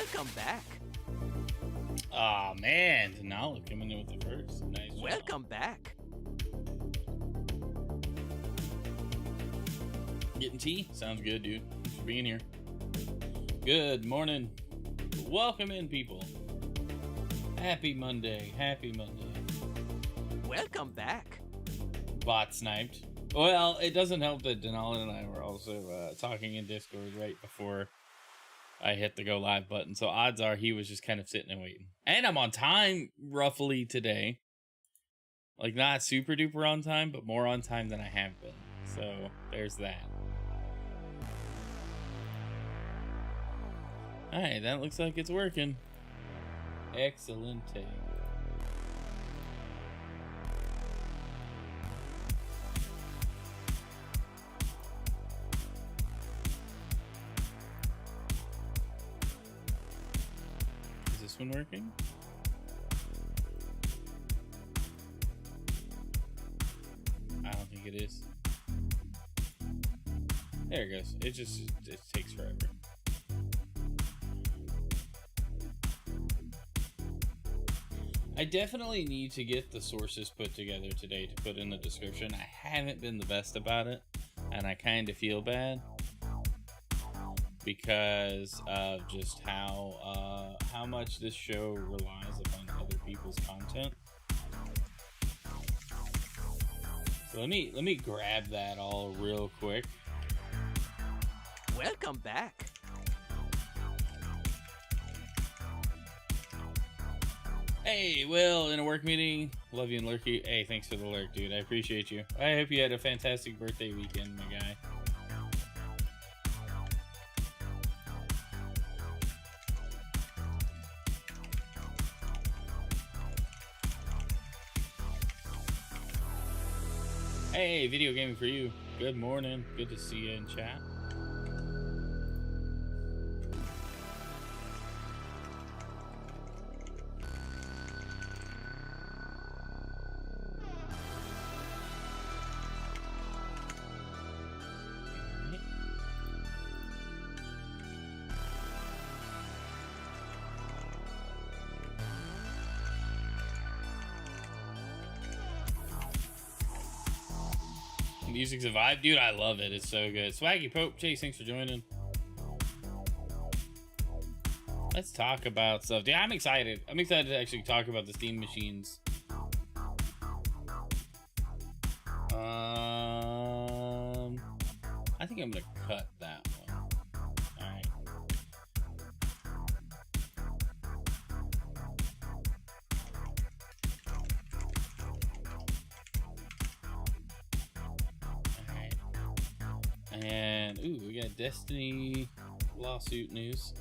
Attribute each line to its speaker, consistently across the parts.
Speaker 1: Welcome back.
Speaker 2: Aw, man. Denali coming in with the first. Nice job.
Speaker 1: Welcome back.
Speaker 2: Getting tea? Sounds good, dude. Thanks for being here. Good morning. Welcome in, people. Happy Monday. Happy Monday.
Speaker 1: Welcome back.
Speaker 2: Bot sniped. Well, it doesn't help that Denali and I were also talking in Discord right before I hit the go live button. So odds are he was just kind of sitting and waiting. And I'm on time roughly today. Like not super duper on time, but more on time than I have been. So there's that. Alright, that looks like it's working. Excellent. Is this one working? I don't think it is. There it goes. It takes forever. I definitely need to get the sources put together today to put in the description. I haven't been the best about it, and I kind of feel bad because of just how much this show relies upon other people's content. So let me grab that all real quick.
Speaker 1: Welcome back.
Speaker 2: Hey, Will, in a work meeting. Love you and Lurky. Hey, thanks for the lurk, dude. I appreciate you. I hope you had a fantastic birthday weekend, my guy. Hey, video gaming for you. Good morning. Good to see you in chat. Music's a vibe, dude. I love it. It's so good. Swaggy Pope, Chase, thanks for joining. Let's talk about stuff. Yeah, I'm excited. I'm excited to actually talk about the Steam machines. I think I'm gonna cut that one. All right. And, ooh, we got Destiny lawsuit news.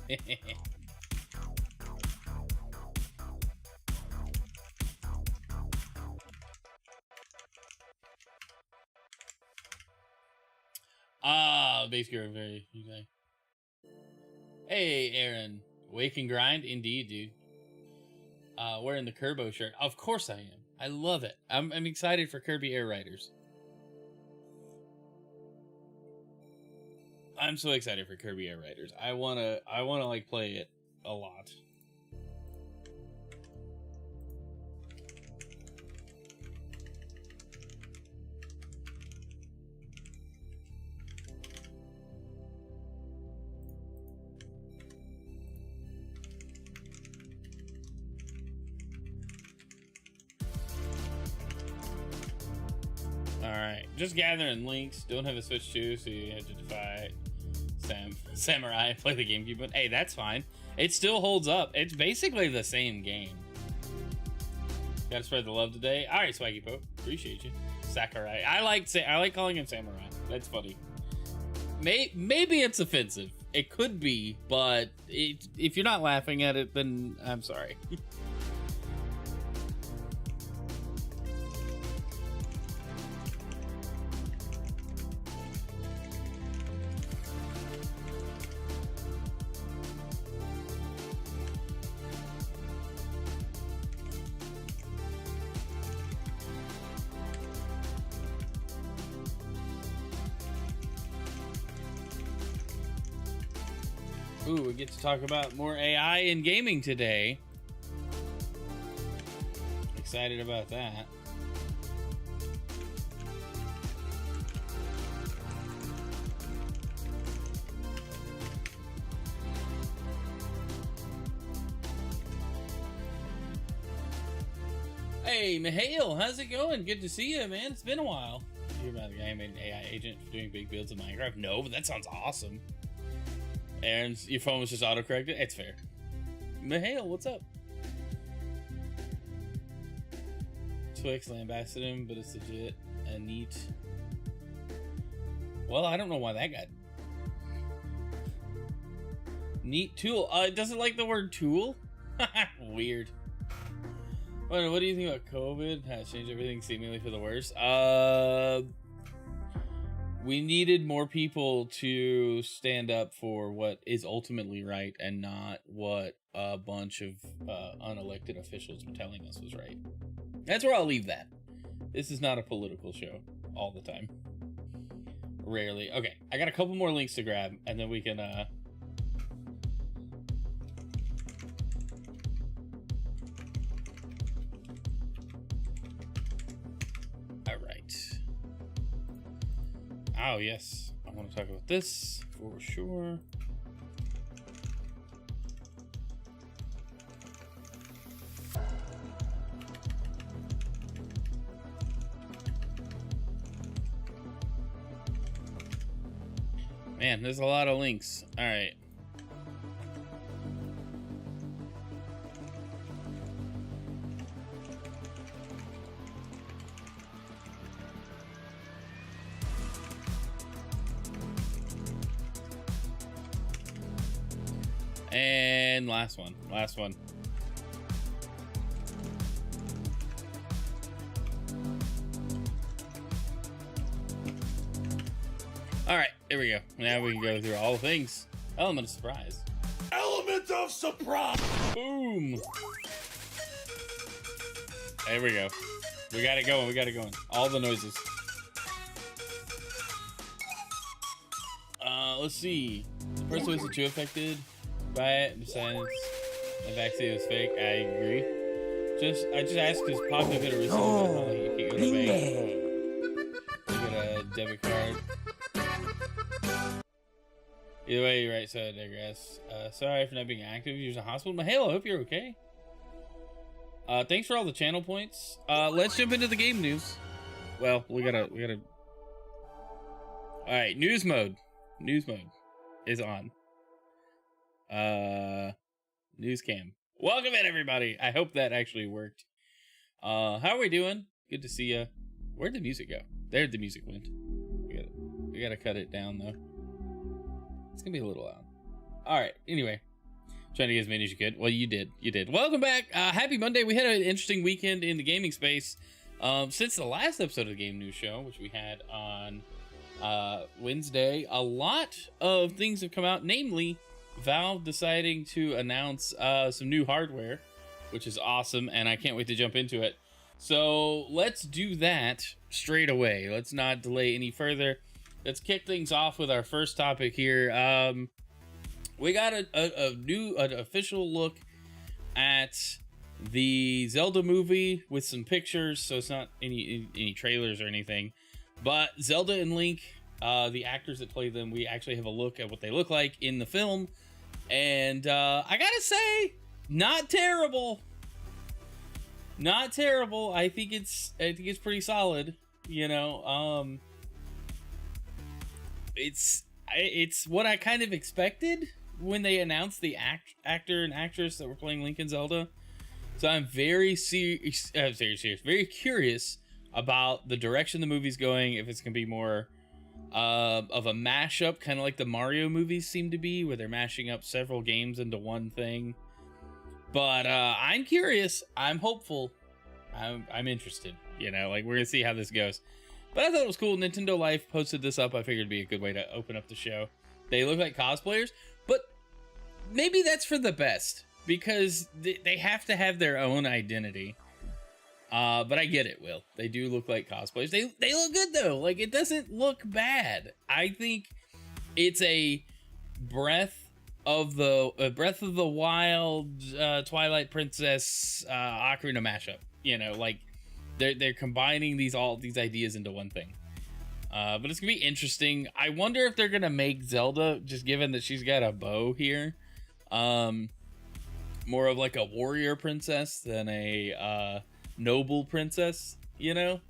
Speaker 2: Base gear very, you say. Hey, Aaron. Wake and grind? Indeed, dude. Wearing the Kerbo shirt. Of course I am. I love it. I'm excited for Kirby Air Riders. I'm so excited for Kirby Air Riders. I wanna like play it a lot. Alright, just gathering links. Don't have a Switch 2, so you have to defy Samurai, play the GameCube, but hey, that's fine. It still holds up. It's basically the same game. Gotta spread the love today. All right, Swaggy Pope, appreciate you. Sakurai, I like calling him Samurai. That's funny. Maybe it's offensive. It could be, but if you're not laughing at it, then I'm sorry. Ooh, we get to talk about more AI in gaming today. Excited about that. Hey, Mihail, how's it going? Good to see you, man. It's been a while. You hear about the guy who made an AI agent for doing big builds of Minecraft? No, but that sounds awesome. Aaron's, your phone was just autocorrected? It's fair. Mihail, what's up? Twix lambasted him, but it's legit and neat. Well, I don't know why that got... Neat tool. It doesn't like the word tool? Weird. What do you think about COVID? Has changed everything seemingly for the worse. We needed more people to stand up for what is ultimately right and not what a bunch of unelected officials were telling us was right. That's where I'll leave that. This is not a political show all the time. Rarely. Okay, I got a couple more links to grab, and then we can... Oh, yes. I want to talk about this for sure. Man, there's a lot of links. All right. And last one. All right, here we go. Now we can go through all things. Element of surprise. Element of surprise. Boom. There we go. We got it going. All the noises. Let's see. The person wasn't too affected by it. Besides, the vaccine was fake. I agree. I just asked because Pop could have received it. You can't go to the bank. You get a debit card. Either way, you're right. So I digress. Sorry for not being active. You're in the hospital. Mahalo, I hope you're okay. Thanks for all the channel points. Let's jump into the game news. Well, we gotta. All right, news mode. News mode is on. News cam. Welcome in, everybody. I hope that actually worked. How are we doing? Good to see you. Where'd the music go? There the music went. We gotta cut it down though. It's gonna be a little loud. All right. Anyway, trying to get as many as you could. Well, you did. Welcome back. Happy Monday. We had an interesting weekend in the gaming space. Since the last episode of the Game News Show, which we had on Wednesday, a lot of things have come out, namely Valve deciding to announce some new hardware, which is awesome, and I can't wait to jump into it. So let's do that straight away. Let's not delay any further. Let's kick things off with our first topic here. We got an official look at the Zelda movie with some pictures, so it's not any trailers or anything. But Zelda and Link, the actors that play them, we actually have a look at what they look like in the film. And I gotta say, not terrible. Not terrible. I think it's pretty solid. You know, it's what I kind of expected when they announced the actor and actress that were playing Link and Zelda. So I'm very serious, very curious about the direction the movie's going. If it's gonna be more of a mashup, kind of like the Mario movies seem to be, where they're mashing up several games into one thing. But I'm curious. I'm hopeful. I'm interested. You know, like, we're gonna see how this goes. But I thought it was cool. Nintendo Life posted this up. I figured it'd be a good way to open up the show. They look like cosplayers, but maybe that's for the best, because they have to have their own identity. But I get it, Will. They do look like cosplayers. They look good, though. Like, it doesn't look bad. I think it's a breath of the Breath of the Wild, Twilight Princess, Ocarina mashup. You know, like they're combining all these ideas into one thing. But it's gonna be interesting. I wonder if they're gonna make Zelda, just given that she's got a bow here, more of like a warrior princess than a noble princess. You know,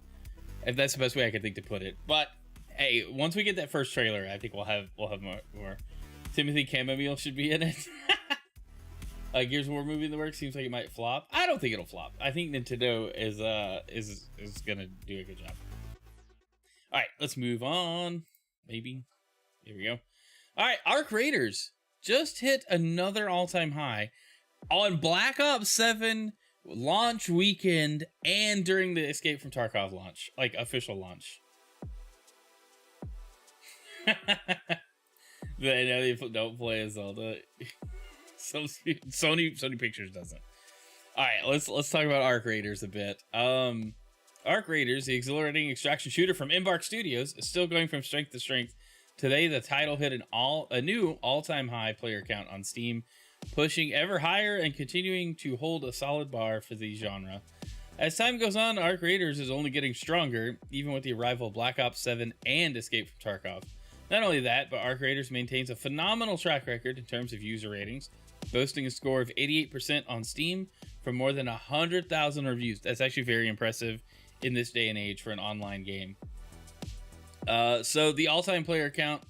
Speaker 2: if that's the best way I could think to put it. But hey, once we get that first trailer, I think we'll have more. Timothy Chamomile should be in it. Gears of War movie in the works seems like it might flop. I don't think it'll flop. I think Nintendo is gonna do a good job. All right, let's move on. Maybe. Here we go. All right, Arc Raiders just hit another all-time high on Black Ops 7 launch weekend and during the Escape from Tarkov launch, like official launch. I know they don't play as Zelda. So Sony Pictures doesn't. All right, let's talk about Arc Raiders a bit. Arc Raiders, the exhilarating extraction shooter from Embark Studios, is still going from strength to strength. Today, the title hit a new all-time high player count on Steam, pushing ever higher and continuing to hold a solid bar for the genre. As time goes on, Arc Raiders is only getting stronger, even with the arrival of Black Ops 7 and Escape from Tarkov. Not only that, but Arc Raiders maintains a phenomenal track record in terms of user ratings, boasting a score of 88% on Steam from more than 100,000 reviews. That's actually very impressive in this day and age for an online game. So the all-time player count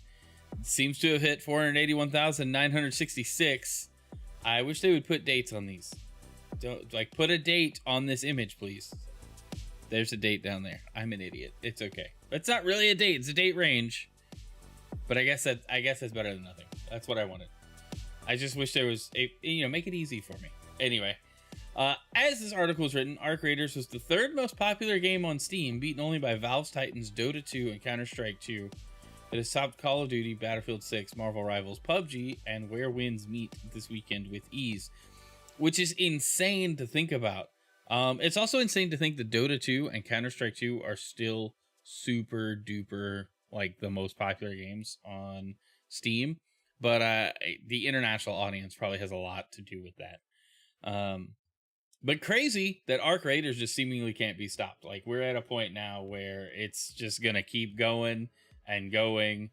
Speaker 2: seems to have hit 481,966. I wish they would put dates on these. Put a date on this image, please. There's a date down there. I'm an idiot. It's okay. It's not really a date. It's a date range. But I guess that's better than nothing. That's what I wanted. I just wish there was make it easy for me. Anyway, as this article is written, Arc Raiders was the third most popular game on Steam, beaten only by Valve's Titans, Dota 2, and Counter-Strike 2. It has topped Call of Duty, Battlefield 6, Marvel Rivals, PUBG, and Where Winds Meet this weekend with ease, which is insane to think about. It's also insane to think that Dota 2 and Counter-Strike 2 are still super duper like the most popular games on Steam, but the international audience probably has a lot to do with that. But crazy that Arc Raiders just seemingly can't be stopped. Like, we're at a point now where it's just gonna keep going and going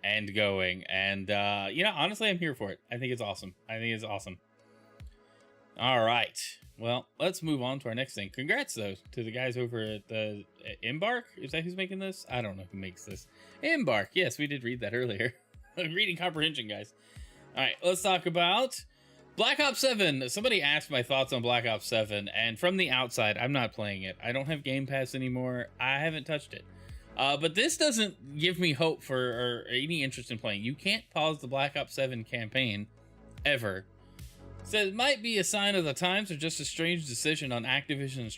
Speaker 2: and going, and honestly, I'm here for it. I think it's awesome. All right, well, let's move on to our next thing. Congrats, though, to the guys over at the Embark. Is that who's making this? I don't know who makes this. Embark. Yes, we did read that earlier. Reading comprehension, guys. All right, let's talk about Black Ops 7. Somebody asked my thoughts on Black Ops 7, and from the outside, I'm not playing it. I don't have Game Pass anymore. I haven't touched it. But this doesn't give me hope for or any interest in playing. You can't pause the Black Ops 7 campaign ever. So it might be a sign of the times or just a strange decision on Activision and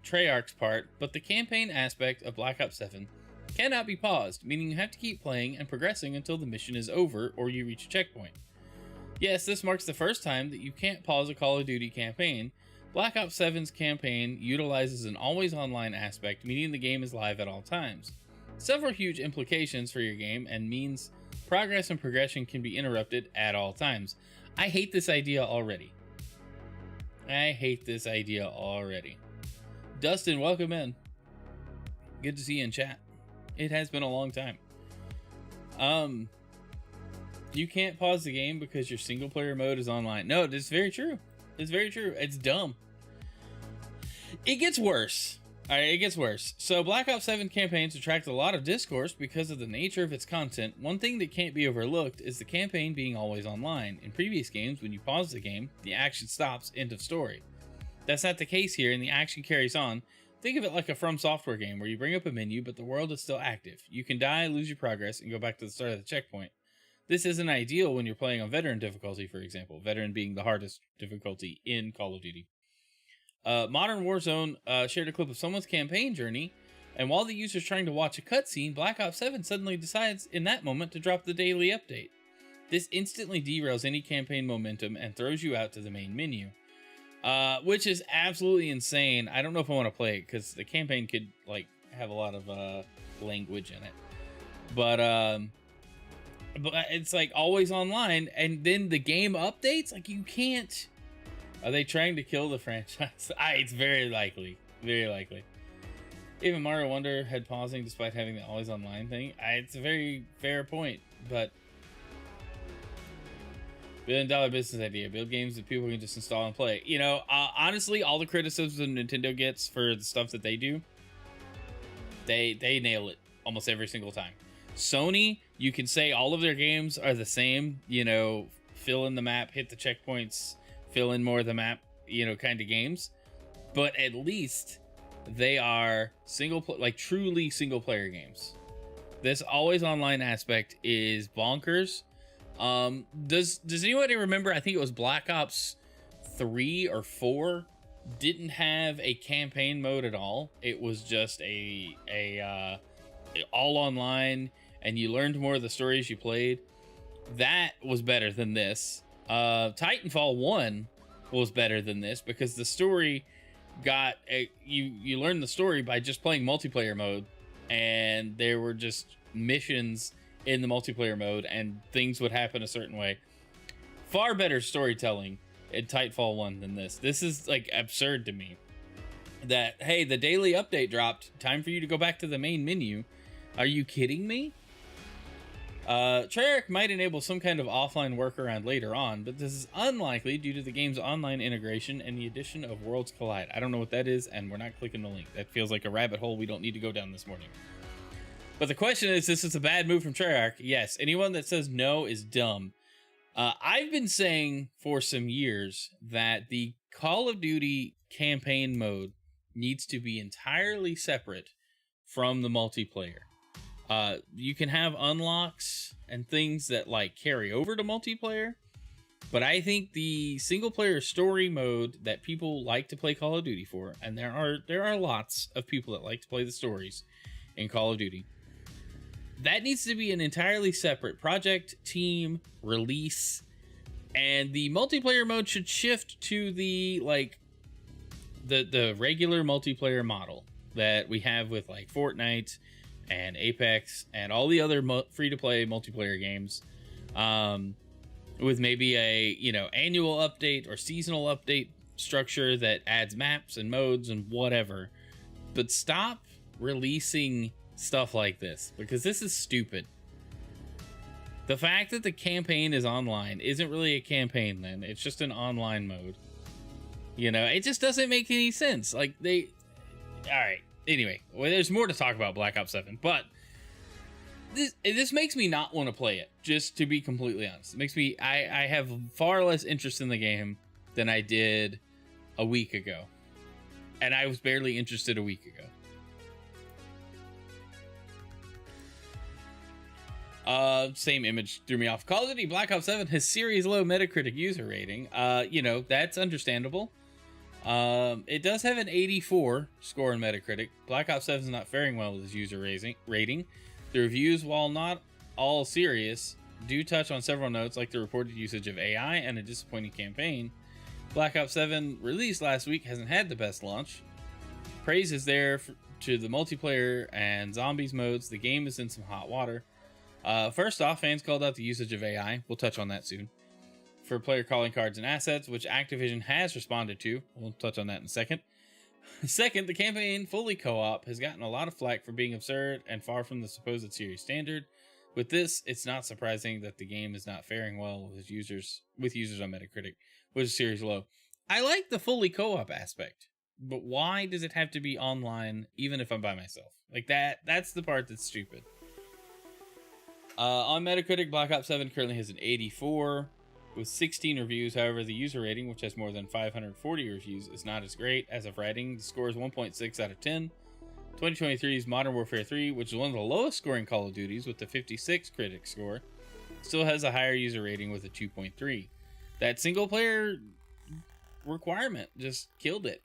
Speaker 2: Treyarch's part, but the campaign aspect of Black Ops 7 cannot be paused, meaning you have to keep playing and progressing until the mission is over or you reach a checkpoint. Yes, this marks the first time that you can't pause a Call of Duty campaign. Black Ops 7's campaign utilizes an always online aspect, meaning the game is live at all times. Several huge implications for your game and means progress and progression can be interrupted at all times. I hate this idea already. Dustin, welcome in. Good to see you in chat. It has been a long time. You can't pause the game because your single player mode is online. No, this is very true. It's dumb. It gets worse. Alright, it gets worse. So Black Ops 7 campaigns attract a lot of discourse because of the nature of its content. One thing that can't be overlooked is the campaign being always online. In previous games, when you pause the game, the action stops, end of story. That's not the case here, and the action carries on. Think of it like a From Software game where you bring up a menu, but the world is still active. You can die, lose your progress, and go back to the start of the checkpoint. This isn't ideal when you're playing on Veteran difficulty, for example. Veteran being the hardest difficulty in Call of Duty. Modern Warzone shared a clip of someone's campaign journey, and while the user's trying to watch a cutscene, Black Ops 7 suddenly decides in that moment to drop the daily update. This instantly derails any campaign momentum and throws you out to the main menu, which is absolutely insane. I don't know if I want to play it because the campaign could have a lot of language in it, but but it's like always online, and then the game updates. Like, you can't. Are they trying to kill the franchise? It's very likely. Very likely. Even Mario Wonder had pausing despite having the always online thing. It's a very fair point, but $1 billion business idea. Build games that people can just install and play. You know, honestly, all the criticisms Nintendo gets for the stuff that they do, they nail it almost every single time. Sony, you can say all of their games are the same, you know, fill in the map, hit the checkpoints, fill in more of the map, you know, kind of games. But at least they are truly single player games. This always online aspect is bonkers. Does anybody remember? I think it was Black Ops 3 or 4 didn't have a campaign mode at all. It was just a all online, and you learned more of the stories you played. That was better than this. Titanfall 1 was better than this because the story you learned the story by just playing multiplayer mode, and there were just missions in the multiplayer mode and things would happen a certain way. Far better storytelling in Titanfall 1 than this. This is like absurd to me. That, hey, the daily update dropped. Time for you to go back to the main menu. Are you kidding me? Treyarch might enable some kind of offline workaround later on, but this is unlikely due to the game's online integration and the addition of Worlds Collide. I don't know what that is, and we're not clicking the link. That feels like a rabbit hole we don't need to go down this morning. But the question is, this is a bad move from Treyarch. Yes, anyone that says no is dumb. I've been saying for some years that the Call of Duty campaign mode needs to be entirely separate from the multiplayer. You can have unlocks and things that like carry over to multiplayer, but I think the single player story mode that people like to play Call of Duty for, and there are lots of people that like to play the stories in Call of Duty, that needs to be an entirely separate project, team, release, and the multiplayer mode should shift to the the regular multiplayer model that we have with like Fortnite and Apex and all the other free-to-play multiplayer games, with maybe a annual update or seasonal update structure that adds maps and modes and whatever. But stop releasing stuff like this, because this is stupid. The fact that the campaign is online isn't really a campaign then. It's just an online mode. It just doesn't make any sense. Like, alright. Anyway, well, there's more to talk about Black Ops 7, but this makes me not want to play it, just to be completely honest. It makes me, I have far less interest in the game than I did a week ago. And I was barely interested a week ago. Same image threw me off. Call of Duty Black Ops 7 has series low Metacritic user rating. That's understandable. It does have an 84 score in Metacritic. Black Ops 7 is not faring well with its user rating. The reviews, while not all serious, do touch on several notes like the reported usage of AI and a disappointing campaign. Black Ops 7, released last week, hasn't had the best launch. Praise is there to the multiplayer and zombies modes. The game is in some hot water. First off, fans called out the usage of AI. We'll touch on that soon. For player calling cards and assets, which Activision has responded to. We'll touch on that in a second. Second, the campaign, fully co-op, has gotten a lot of flack for being absurd and far from the supposed series standard. With this, it's not surprising that the game is not faring well with users on Metacritic, which is series low. I like the fully co-op aspect, but why does it have to be online even if I'm by myself? Like that's the part that's stupid. On Metacritic, Black Ops 7 currently has an 84 with 16 reviews. However, the user rating, which has more than 540 reviews, is not as great. As of writing, the score is 1.6 out of 10. 2023's Modern Warfare 3, which is one of the lowest scoring Call of Duties with a 56 critic score, still has a higher user rating with a 2.3. That single player requirement just killed it.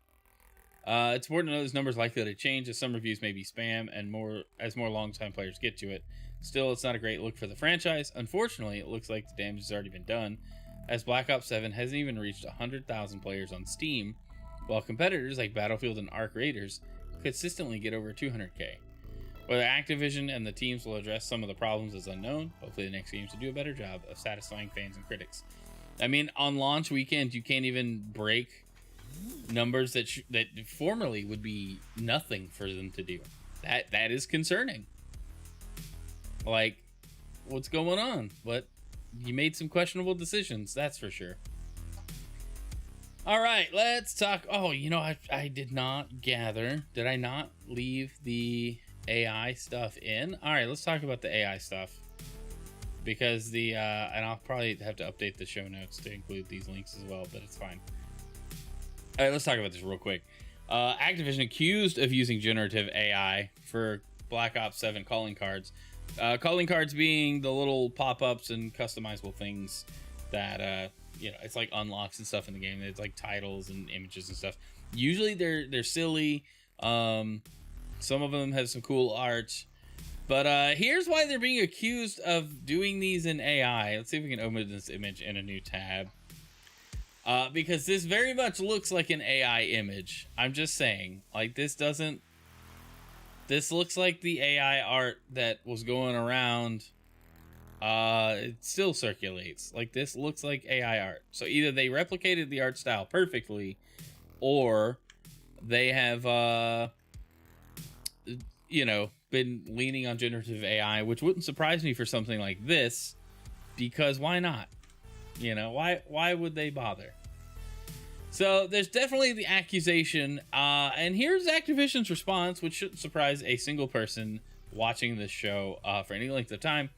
Speaker 2: It's important to know this number is likely to change as some reviews may be spam and more long-time players get to it. Still, it's not a great look for the franchise. Unfortunately, it looks like the damage has already been done, as Black Ops 7 hasn't even reached 100,000 players on Steam, while competitors like Battlefield and Arc Raiders consistently get over 200k. Whether Activision and the teams will address some of the problems is unknown. Hopefully the next games will do a better job of satisfying fans and critics. I mean, on launch weekend, you can't even break numbers that formerly would be nothing for them to do. That is concerning. Like, what's going on? But you made some questionable decisions, that's for sure. All right, let's talk. Oh, you know, I did not gather. Did I not leave the AI stuff in? All right, let's talk about the AI stuff. Because and I'll probably have to update the show notes to include these links as well, but it's fine. All right, let's talk about this real quick. Activision accused of using generative AI for Black Ops 7 calling cards. Calling cards being the little pop-ups and customizable things that you know, it's like unlocks and stuff in the game. It's like titles and images and stuff. Usually they're silly. Some of them have some cool art. But here's why they're being accused of doing these in AI. Let's see if we can open this image in a new tab. Because this very much looks like an AI image. I'm just saying, like, this looks like the AI art that was going around. It still circulates. Like, this looks like AI art. So either they replicated the art style perfectly, or they have, you know, been leaning on generative AI, which wouldn't surprise me for something like this, because why not? You know, why would they bother? So there's definitely the accusation, and here's Activision's response, which shouldn't surprise a single person watching this show for any length of time.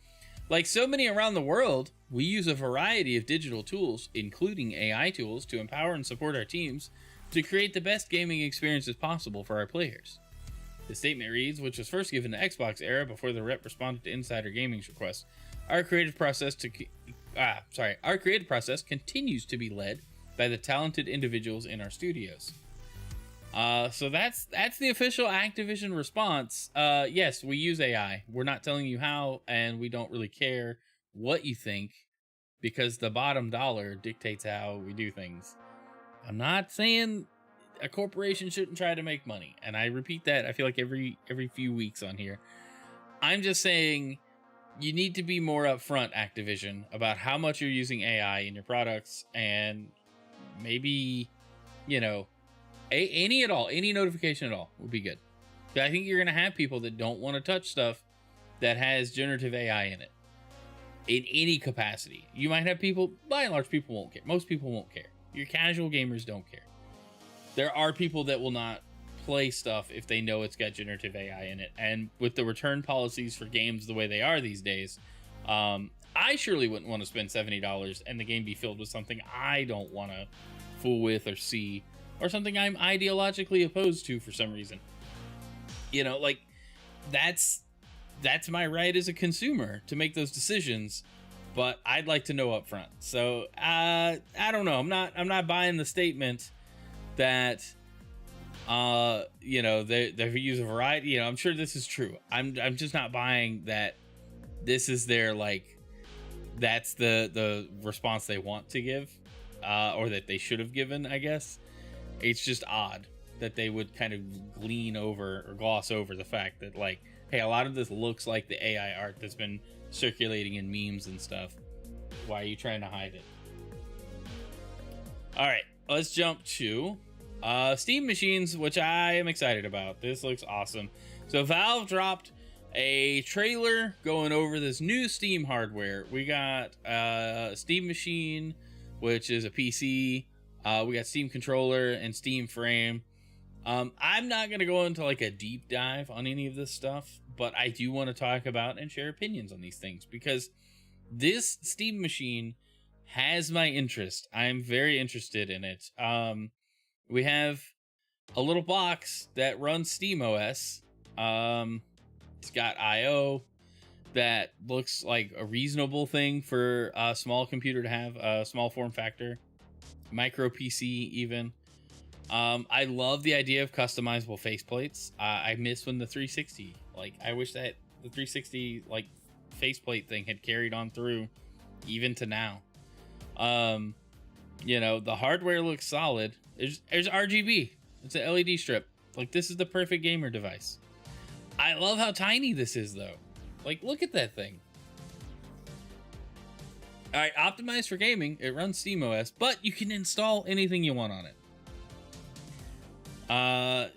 Speaker 2: Like so many around the world, we use a variety of digital tools, including AI tools, to empower and support our teams to create the best gaming experiences possible for our players. The statement reads, which was first given to Xbox era before the rep responded to Insider Gaming's request. Our creative process continues to be led by the talented individuals in our studios. So that's the official Activision response. Yes, we use AI. We're not telling you how, and we don't really care what you think, because the bottom dollar dictates how we do things. I'm not saying a corporation shouldn't try to make money, and I repeat that, I feel like every few weeks on here. I'm just saying you need to be more upfront, Activision, about how much you're using AI in your products, and maybe, you know, any notification at all would be good. But I think you're going to have people that don't want to touch stuff that has generative AI in it in any capacity. You might have people, by and large, people won't care. Most people won't care. Your casual gamers don't care. There are people that will not play stuff if they know it's got generative AI in it. And with the return policies for games the way they are these days, I surely wouldn't want to spend $70 and the game be filled with something I don't want to fool with or see, or something I'm ideologically opposed to for some reason. You know, like, that's my right as a consumer to make those decisions, but I'd like to know up front. So I don't know. I'm not buying the statement that you know, they use a variety. You know, I'm sure this is true. I'm just not buying that this is their, like, that's the response they want to give, or that they should have given, I guess. It's just odd that they would kind of glean over or gloss over the fact that, like, hey, a lot of this looks like the AI art that's been circulating in memes and stuff. Why are you trying to hide it? All right, let's jump to Steam machines, which I am excited about. This looks awesome. So Valve dropped a trailer going over this new Steam hardware. We got Steam Machine, which is a PC. We got Steam Controller and Steam Frame. I'm not going to go into like a deep dive on any of this stuff, but I do want to talk about and share opinions on these things, because this Steam Machine has my interest. I'm very interested in it. We have a little box that runs Steam OS. It's got I/O that looks like a reasonable thing for a small computer to have, a small form factor, micro PC even. I love the idea of customizable faceplates. I miss when the 360, like, I wish that the 360 like faceplate thing had carried on through even to now. You know, the hardware looks solid. There's RGB. It's an LED strip. Like, this is the perfect gamer device. I love how tiny this is, though. Like, look at that thing. All right, optimized for gaming. It runs SteamOS, but you can install anything you want on it.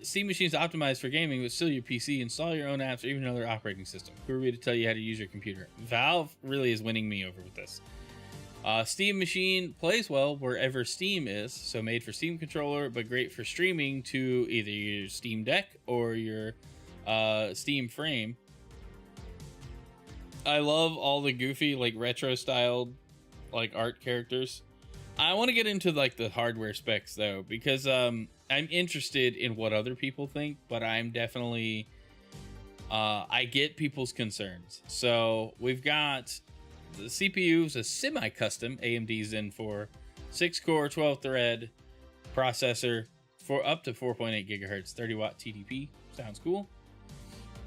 Speaker 2: Steam Machine's optimized for gaming, but still your PC. Install your own apps or even another operating system. Who are we to tell you how to use your computer? Valve really is winning me over with this. Steam Machine plays well wherever Steam is, so made for Steam controller, but great for streaming to either your Steam Deck or your Steam Frame. I love all the goofy, like retro styled, like art characters. I want to get into like the hardware specs though, because I'm interested in what other people think, but I'm definitely I get people's concerns. So we've got the CPU is a semi-custom AMD Zen 4 6-core 12-thread processor for up to 4.8 gigahertz 30-watt TDP. Sounds cool.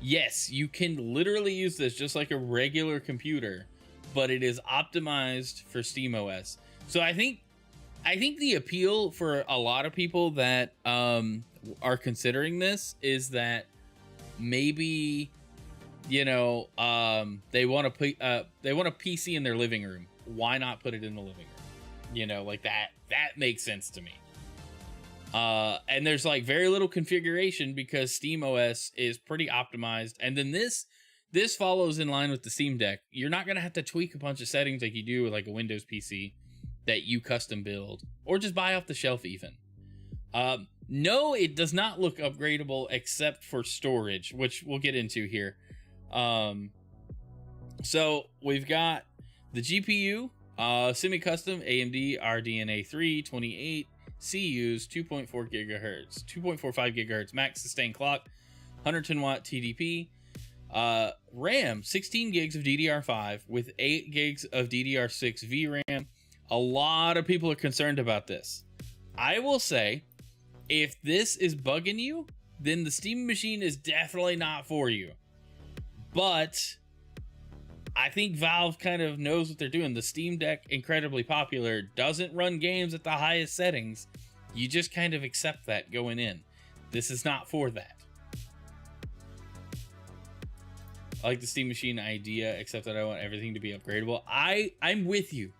Speaker 2: Yes, you can literally use this just like a regular computer, but it is optimized for SteamOS. So I think the appeal for a lot of people that are considering this is that maybe, you know, they want a PC in their living room. Why not put it in the living room? You know, like that makes sense to me. And there's like very little configuration because SteamOS is pretty optimized. And then this follows in line with the Steam Deck. You're not going to have to tweak a bunch of settings like you do with like a Windows PC that you custom build or just buy off the shelf even. No, it does not look upgradable except for storage, which we'll get into here. So we've got the GPU, semi-custom AMD RDNA 3 28 CUs, 2.45 gigahertz max sustained clock, 110 watt TDP. RAM 16 gigs of DDR5 with 8 gigs of DDR6 VRAM. A lot of people are concerned about this. I will say, if this is bugging you, then the Steam Machine is definitely not for you. But I think Valve kind of knows what they're doing. The Steam Deck, incredibly popular, doesn't run games at the highest settings. You just kind of accept that going in. This is not for that. I like the Steam Machine idea, except that I want everything to be upgradable. I'm with you.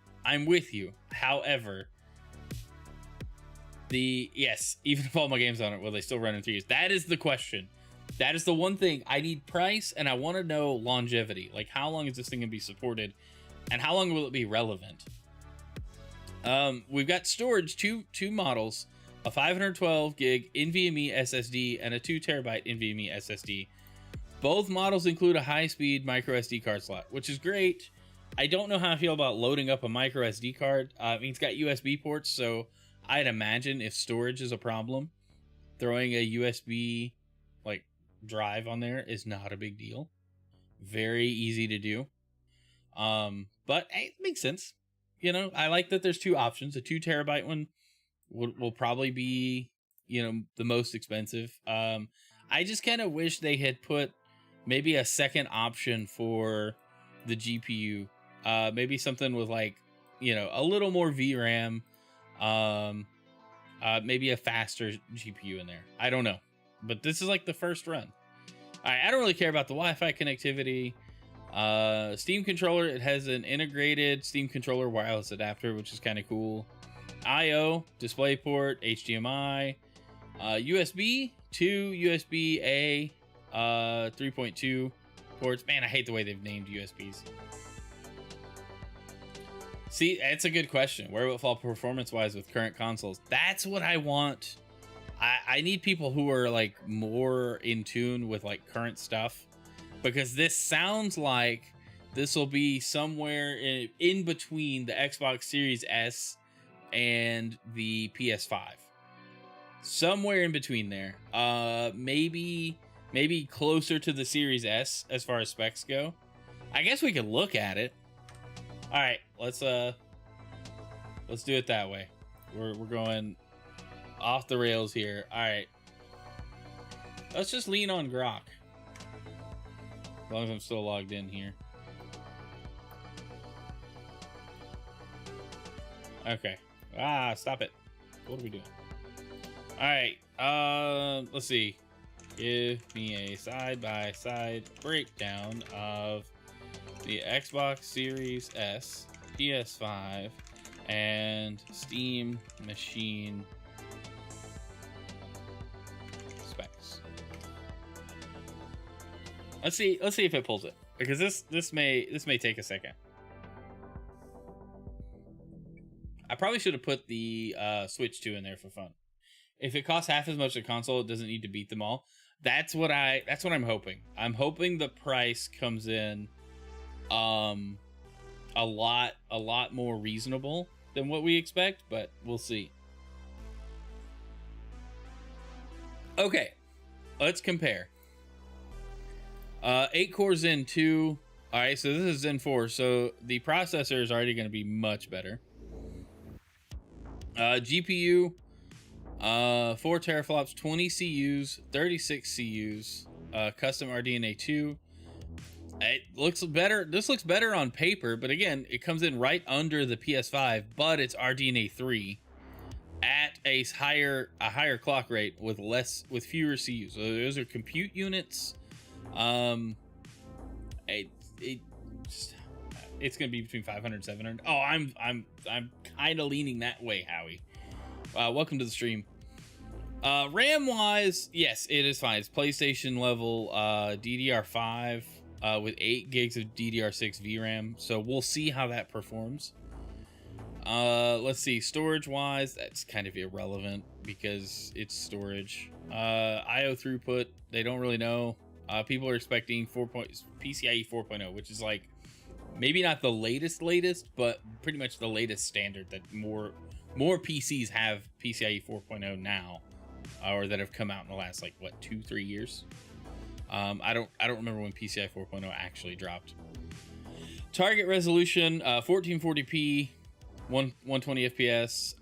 Speaker 2: However, yes, even if all my games on it, will they still run in 3 years? That is the question. That is the one thing. I need price, and I want to know longevity. Like, how long is this thing going to be supported, and how long will it be relevant? We've got storage, two models, a 512 gig NVMe SSD and a 2 terabyte NVMe SSD. Both models include a high-speed micro SD card slot, which is great. I don't know how I feel about loading up a micro SD card. I mean, it's got USB ports, so I'd imagine if storage is a problem, throwing a USB like drive on there is not a big deal. Very easy to do. But hey, it makes sense. You know, I like that there's two options. A 2 terabyte one will probably be, you know, the most expensive. I just kind of wish they had put maybe a second option for the GPU. Maybe something with like, you know, a little more VRAM. Maybe a faster GPU in there. I don't know. But this is like the first run. All right, I don't really care about the Wi-Fi connectivity. Steam controller, it has an integrated Steam controller wireless adapter, which is kind of cool. I/O, DisplayPort, HDMI, USB, 2 USB-A, 3.2 ports. Man, I hate the way they've named USBs. See, it's a good question. Where will it fall performance-wise with current consoles? That's what I want. I need people who are like more in tune with like current stuff, because this sounds like this will be somewhere in between the Xbox Series S and the PS5. Somewhere in between there. Maybe closer to the Series S as far as specs go. I guess we could look at it. All right, let's do it that way. We're going off the rails here. All right, let's just lean on Grok. As long as I'm still logged in here. Okay. Stop it. What are we doing? All right. Let's see. Give me a side-by-side breakdown of the Xbox Series S, PS5, and Steam machine specs. Let's see if it pulls it, because this may take a second. I probably should have put the Switch 2 in there for fun. If it costs half as much as a console, it doesn't need to beat them all. That's what I'm hoping. I'm hoping the price comes in a lot more reasonable than what we expect, but we'll see. Okay, let's compare. 8 core Zen 2. All right, so this is Zen 4, so the processor is already going to be much better. GPU, 4 teraflops, 20 CUs, 36 CUs, custom RDNA 2. It looks better. This looks better on paper, but again, it comes in right under the PS5, but it's RDNA 3 at a higher clock rate with fewer CUs. So those are compute units. It's gonna be between 500 and 700. Oh, I'm kind of leaning that way, Howie. Welcome to the stream. RAM wise, yes, it is fine. It's PlayStation level DDR5 with 8 gigs of DDR6 VRAM. So we'll see how that performs. Let's see, storage wise, that's kind of irrelevant because it's storage. IO throughput, they don't really know. People are expecting PCIe 4.0, which is like maybe not the latest, but pretty much the latest standard that more PCs have PCIe 4.0 now, or that have come out in the last 2-3 years. I don't remember when PCIe 4.0 actually dropped. Target resolution 1440p, 120 FPS.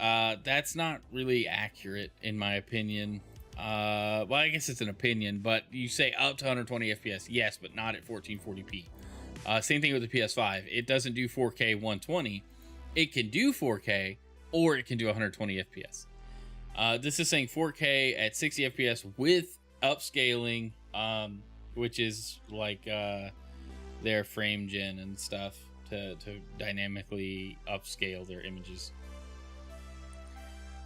Speaker 2: That's not really accurate in my opinion. Well, I guess it's an opinion, but you say up to 120 FPS, yes, but not at 1440p. Same thing with the PS5. It doesn't do 4K 120. It can do 4K, or it can do 120 FPS. This is saying 4K at 60 FPS with upscaling, which is like their frame gen and stuff to dynamically upscale their images.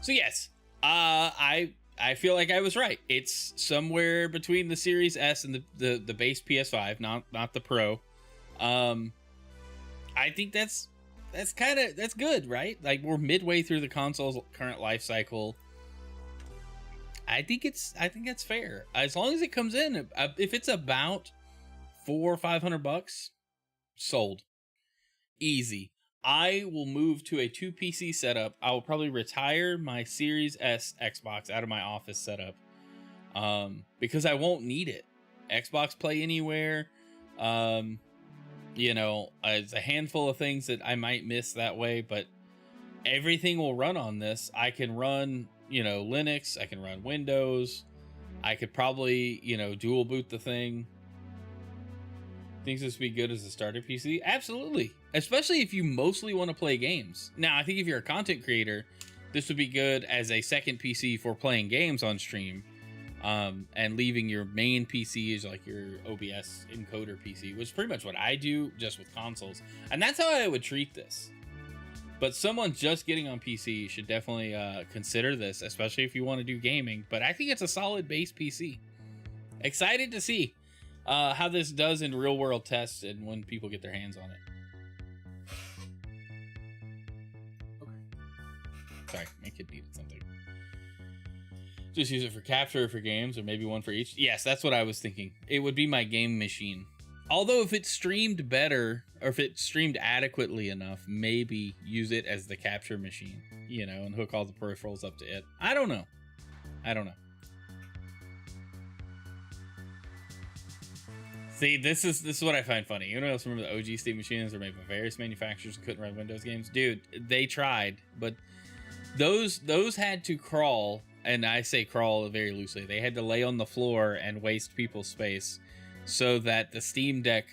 Speaker 2: So yes, I feel like I was right. It's somewhere between the Series S and the base PS5, not the Pro. I think that's good, right? Like, we're midway through the console's current life cycle. I think that's fair. As long as it comes in, if it's about $400 or $500, sold. Easy. I will move to a 2 PC setup. I will probably retire my Series S Xbox out of my office setup, because I won't need it. Xbox Play Anywhere, it's a handful of things that I might miss that way, but everything will run on this. I can run, Linux, I can run Windows, I could probably, dual boot the thing. Thinks this would be good as a starter PC? Absolutely. Especially if you mostly want to play games. Now, I think if you're a content creator, this would be good as a second PC for playing games on stream. And leaving your main PC is like your OBS encoder PC, which is pretty much what I do just with consoles. And that's how I would treat this. But someone just getting on PC should definitely consider this, especially if you want to do gaming. But I think it's a solid base PC. Excited to see how this does in real world tests and when people get their hands on it. Okay. Sorry, my kid needed something. Just use it for capture or for games, or maybe one for each. Yes, that's what I was thinking. It would be my game machine. Although if it streamed better, or if it streamed adequately enough, maybe use it as the capture machine, and hook all the peripherals up to it. I don't know. See, this is what I find funny. Anyone else remember the OG Steam machines were made by various manufacturers and couldn't run Windows games? Dude, they tried, but those had to crawl, and I say crawl very loosely. They had to lay on the floor and waste people's space so that the Steam Deck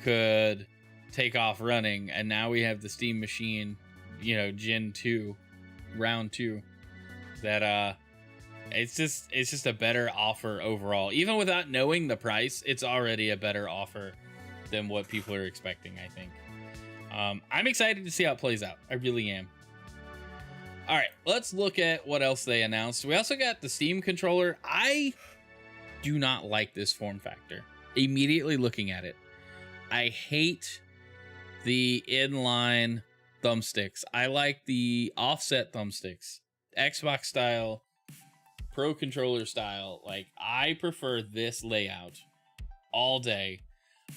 Speaker 2: could take off running, and now we have the Steam machine, Gen 2, round 2, that It's just a better offer overall. Even without knowing the price, it's already a better offer than what people are expecting, I think. I'm excited to see how it plays out. I really am. All right, let's look at what else they announced. We also got the Steam controller. I do not like this form factor. Immediately looking at it, I hate the inline thumbsticks. I like the offset thumbsticks, Xbox style, Pro controller style. Like, I prefer this layout all day.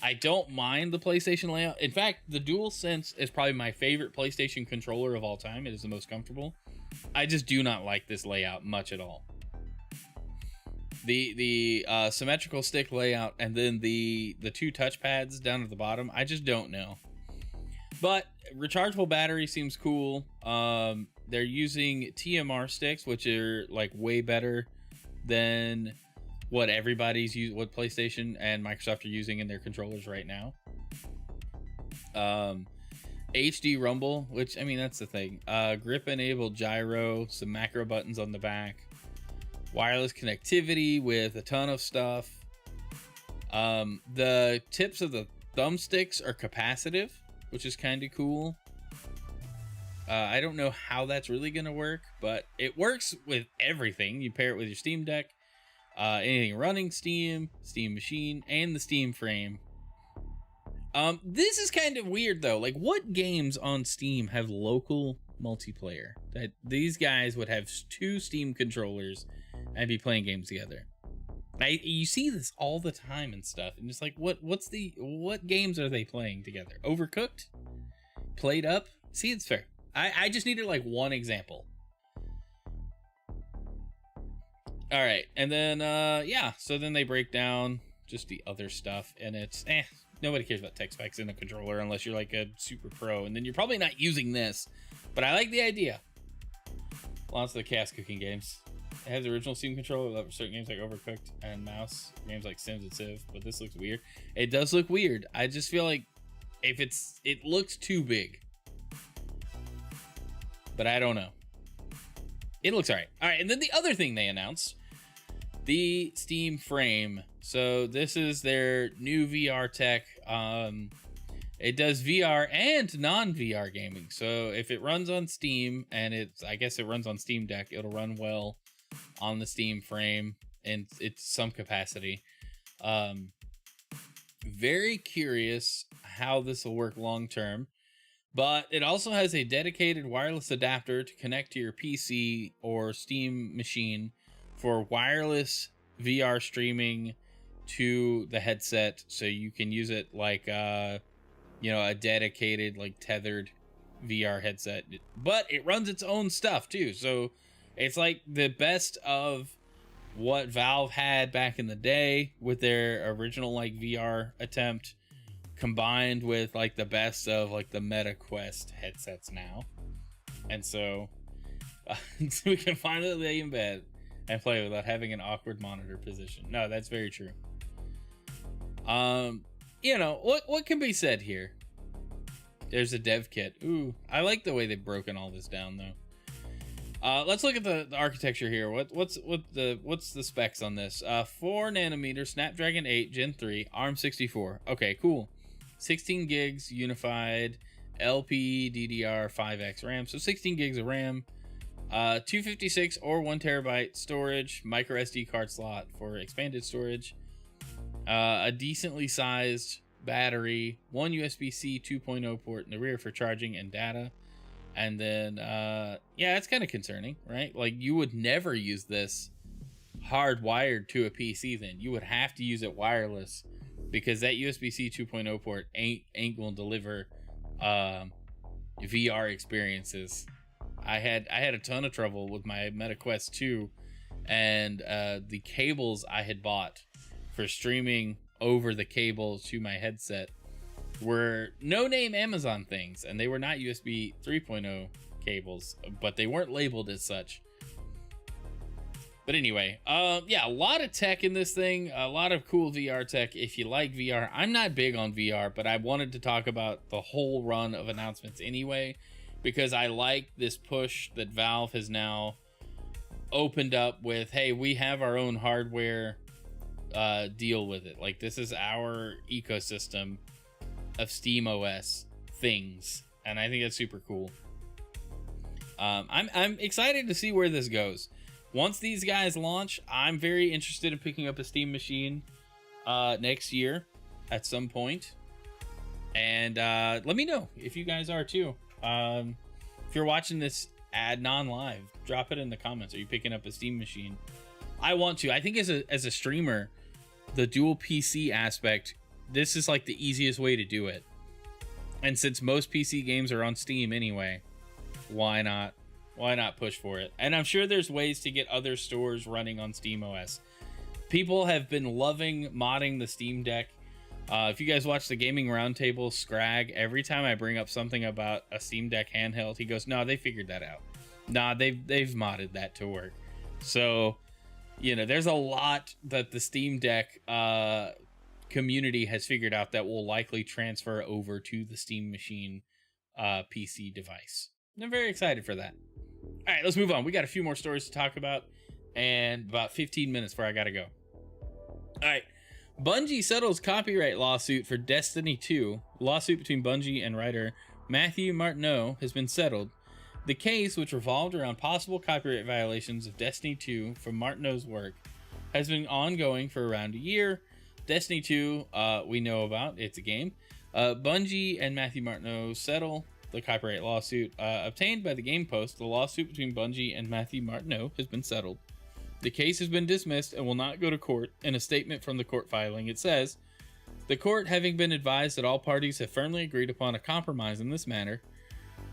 Speaker 2: I don't mind the PlayStation layout. In fact, the DualSense is probably my favorite PlayStation controller of all time. It is the most comfortable. I just do not like this layout much at all. The symmetrical stick layout and then the two touchpads down at the bottom, I just don't know. But rechargeable battery seems cool. They're using TMR sticks, which are like way better than what what PlayStation and Microsoft are using in their controllers right now. HD rumble, which, I mean, that's the thing. Grip enabled gyro, some macro buttons on the back, wireless connectivity with a ton of stuff. The tips of the thumbsticks are capacitive, which is kind of cool. I don't know how that's really going to work, but it works with everything. You pair it with your Steam Deck, anything running Steam, Steam Machine, and the Steam Frame. This is kind of weird, though. Like, what games on Steam have local multiplayer? That these guys would have two Steam controllers and be playing games together. You see this all the time and stuff, and it's like, what games are they playing together? Overcooked? Played Up? See, it's fair. I just needed like one example. All right, and then yeah, so then they break down just the other stuff, and it's nobody cares about tech specs in a controller unless you're like a super pro, and then you're probably not using this. But I like the idea. Lots of the chaos cooking games. It has the original Steam controller for certain games like Overcooked and mouse games like Sims and Civ, but this looks weird. It does look weird. I just feel like it looks too big. But I don't know. It looks all right. All right, and then the other thing they announced, the Steam Frame. So this is their new VR tech. It does VR and non-VR gaming. So if it runs on Steam and I guess it runs on Steam Deck, it'll run well on the Steam Frame and it's some capacity. Very curious how this will work long term. But it also has a dedicated wireless adapter to connect to your PC or Steam machine for wireless VR streaming to the headset, so you can use it like a dedicated, like, tethered VR headset. But it runs its own stuff too, so it's like the best of what Valve had back in the day with their original like VR attempt, combined with like the best of like the Meta Quest headsets now. And so we can finally lay in bed and play without having an awkward monitor position. No, that's very true. What can be said here? There's a dev kit. Ooh, I like the way they've broken all this down though. Let's look at the architecture here. What's the specs on this? 4 nanometer Snapdragon 8 Gen 3 ARM64. Okay, cool. 16 gigs unified LPDDR5X RAM, so 16 gigs of RAM, 256 or 1 terabyte storage, micro SD card slot for expanded storage, a decently sized battery, 1 USB-C 2.0 port in the rear for charging and data, and then it's kind of concerning, right? Like, you would never use this hardwired to a PC. Then you would have to use it wireless, because that USB-C 2.0 port ain't gonna deliver VR experiences. I had a ton of trouble with my Meta Quest 2, and the cables I had bought for streaming over the cable to my headset were no-name Amazon things, and they were not USB 3.0 cables, but they weren't labeled as such. But anyway, a lot of tech in this thing, a lot of cool VR tech. If you like VR, I'm not big on VR, but I wanted to talk about the whole run of announcements anyway, because I like this push that Valve has now opened up with, hey, we have our own hardware, deal with it. Like, this is our ecosystem of Steam OS things, and I think that's super cool. I'm excited to see where this goes. Once these guys launch, I'm very interested in picking up a Steam machine next year at some point. And let me know if you guys are too. If you're watching this ad non-live, drop it in the comments. Are you picking up a Steam machine? I want to. I think as a streamer, the dual PC aspect, this is like the easiest way to do it. And since most PC games are on Steam anyway, why not push for it? And I'm sure there's ways to get other stores running on Steam OS. People have been loving modding the Steam Deck. If you guys watch the Gaming Roundtable, Scrag, every time I bring up something about a Steam Deck handheld, he goes, no, they figured that out. Nah, they've modded that to work. So, you know, there's a lot that the Steam Deck community has figured out that will likely transfer over to the Steam Machine PC device. I'm very excited for that. All right, let's move on. We got a few more stories to talk about and about 15 minutes before I gotta go. All right. Bungie settles copyright lawsuit for Destiny 2. Lawsuit between Bungie and writer Matthew Martineau has been settled. The case, which revolved around possible copyright violations of Destiny 2 from Martineau's work, has been ongoing for around a year. Destiny 2, we know about. It's a game. Bungie and Matthew Martineau settle the copyright lawsuit obtained by the Game Post. The lawsuit between Bungie and Matthew Martineau has been settled. The case has been dismissed and will not go to court. In a statement from the court filing, it says, the court, having been advised that all parties have firmly agreed upon a compromise in this matter,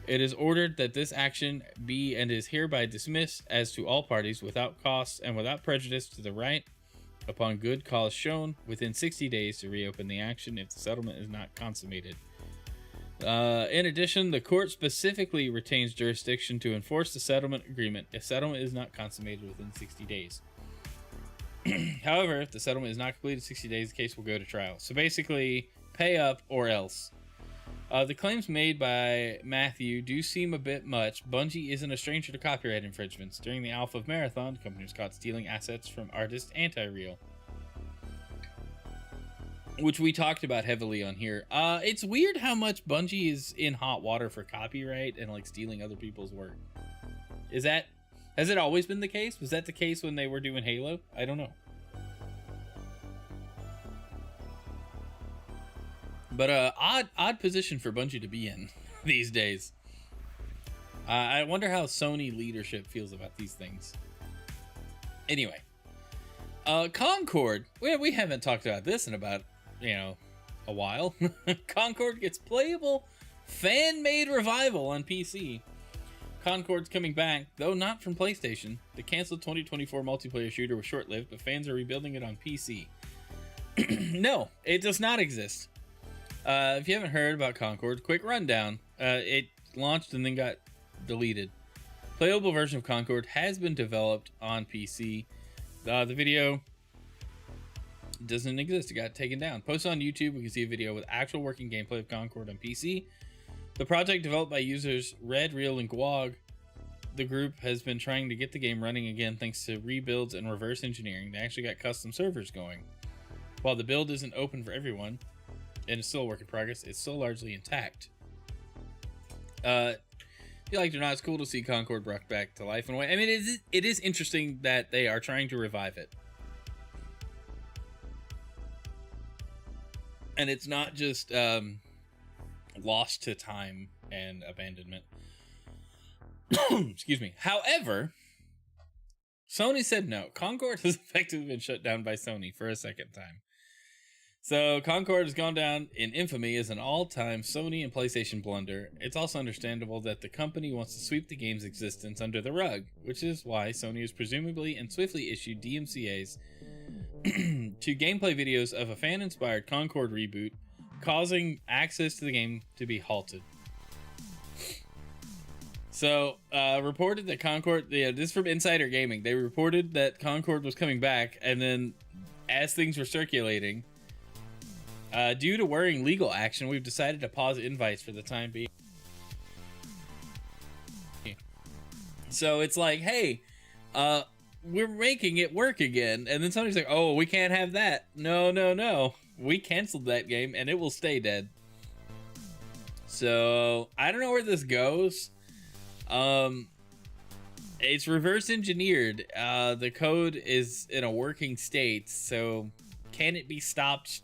Speaker 2: it is ordered that this action be and is hereby dismissed as to all parties without costs and without prejudice to the right, upon good cause shown, within 60 days to reopen the action if the settlement is not consummated. In addition, the court specifically retains jurisdiction to enforce the settlement agreement if settlement is not consummated within 60 days. However, if the settlement is not completed in 60 days, the case will go to trial. So basically, pay up or else. The claims made by Matthew do seem a bit much. Bungie isn't a stranger to copyright infringements. During the Alpha of Marathon, the company was caught stealing assets from artist Anti-Real, which we talked about heavily on here. It's weird how much Bungie is in hot water for copyright and like stealing other people's work. Has it always been the case? Was that the case when they were doing Halo? I don't know. But odd position for Bungie to be in these days. I wonder how Sony leadership feels about these things. Anyway, Concord. We haven't talked about this in about, a while. Concord gets playable fan-made revival on PC. Concord's coming back, though not from PlayStation. The canceled 2024 multiplayer shooter was short-lived, but fans are rebuilding it on PC. No, it does not exist. If you haven't heard about Concord, quick rundown. It launched and then got deleted. Playable version of Concord has been developed on PC. The video doesn't exist. It got taken down. Posted on YouTube, we can see a video with actual working gameplay of Concord on PC. The project, developed by users Red, Real, and Gwog, the group has been trying to get the game running again thanks to rebuilds and reverse engineering. They actually got custom servers going. While the build isn't open for everyone, and it's still a work in progress, it's still largely intact. If you like it or not, it's cool to see Concord brought back to life in a way. I mean, it is interesting that they are trying to revive it. And it's not just lost to time and abandonment. Excuse me. However, Sony said no. Concord has effectively been shut down by Sony for a second time. So Concord has gone down in infamy as an all-time Sony and PlayStation blunder. It's also understandable that the company wants to sweep the game's existence under the rug, which is why Sony has presumably and swiftly issued DMCAs to gameplay videos of a fan-inspired Concord reboot, causing access to the game to be halted. So, reported that Concord, this is from Insider Gaming, they reported that Concord was coming back, and then as things were circulating, due to worrying legal action, we've decided to pause invites for the time being. So it's like, hey, we're making it work again. And then somebody's like, oh, we can't have that. No. We canceled that game and it will stay dead. So I don't know where this goes. It's reverse engineered. The code is in a working state. So can it be stopped?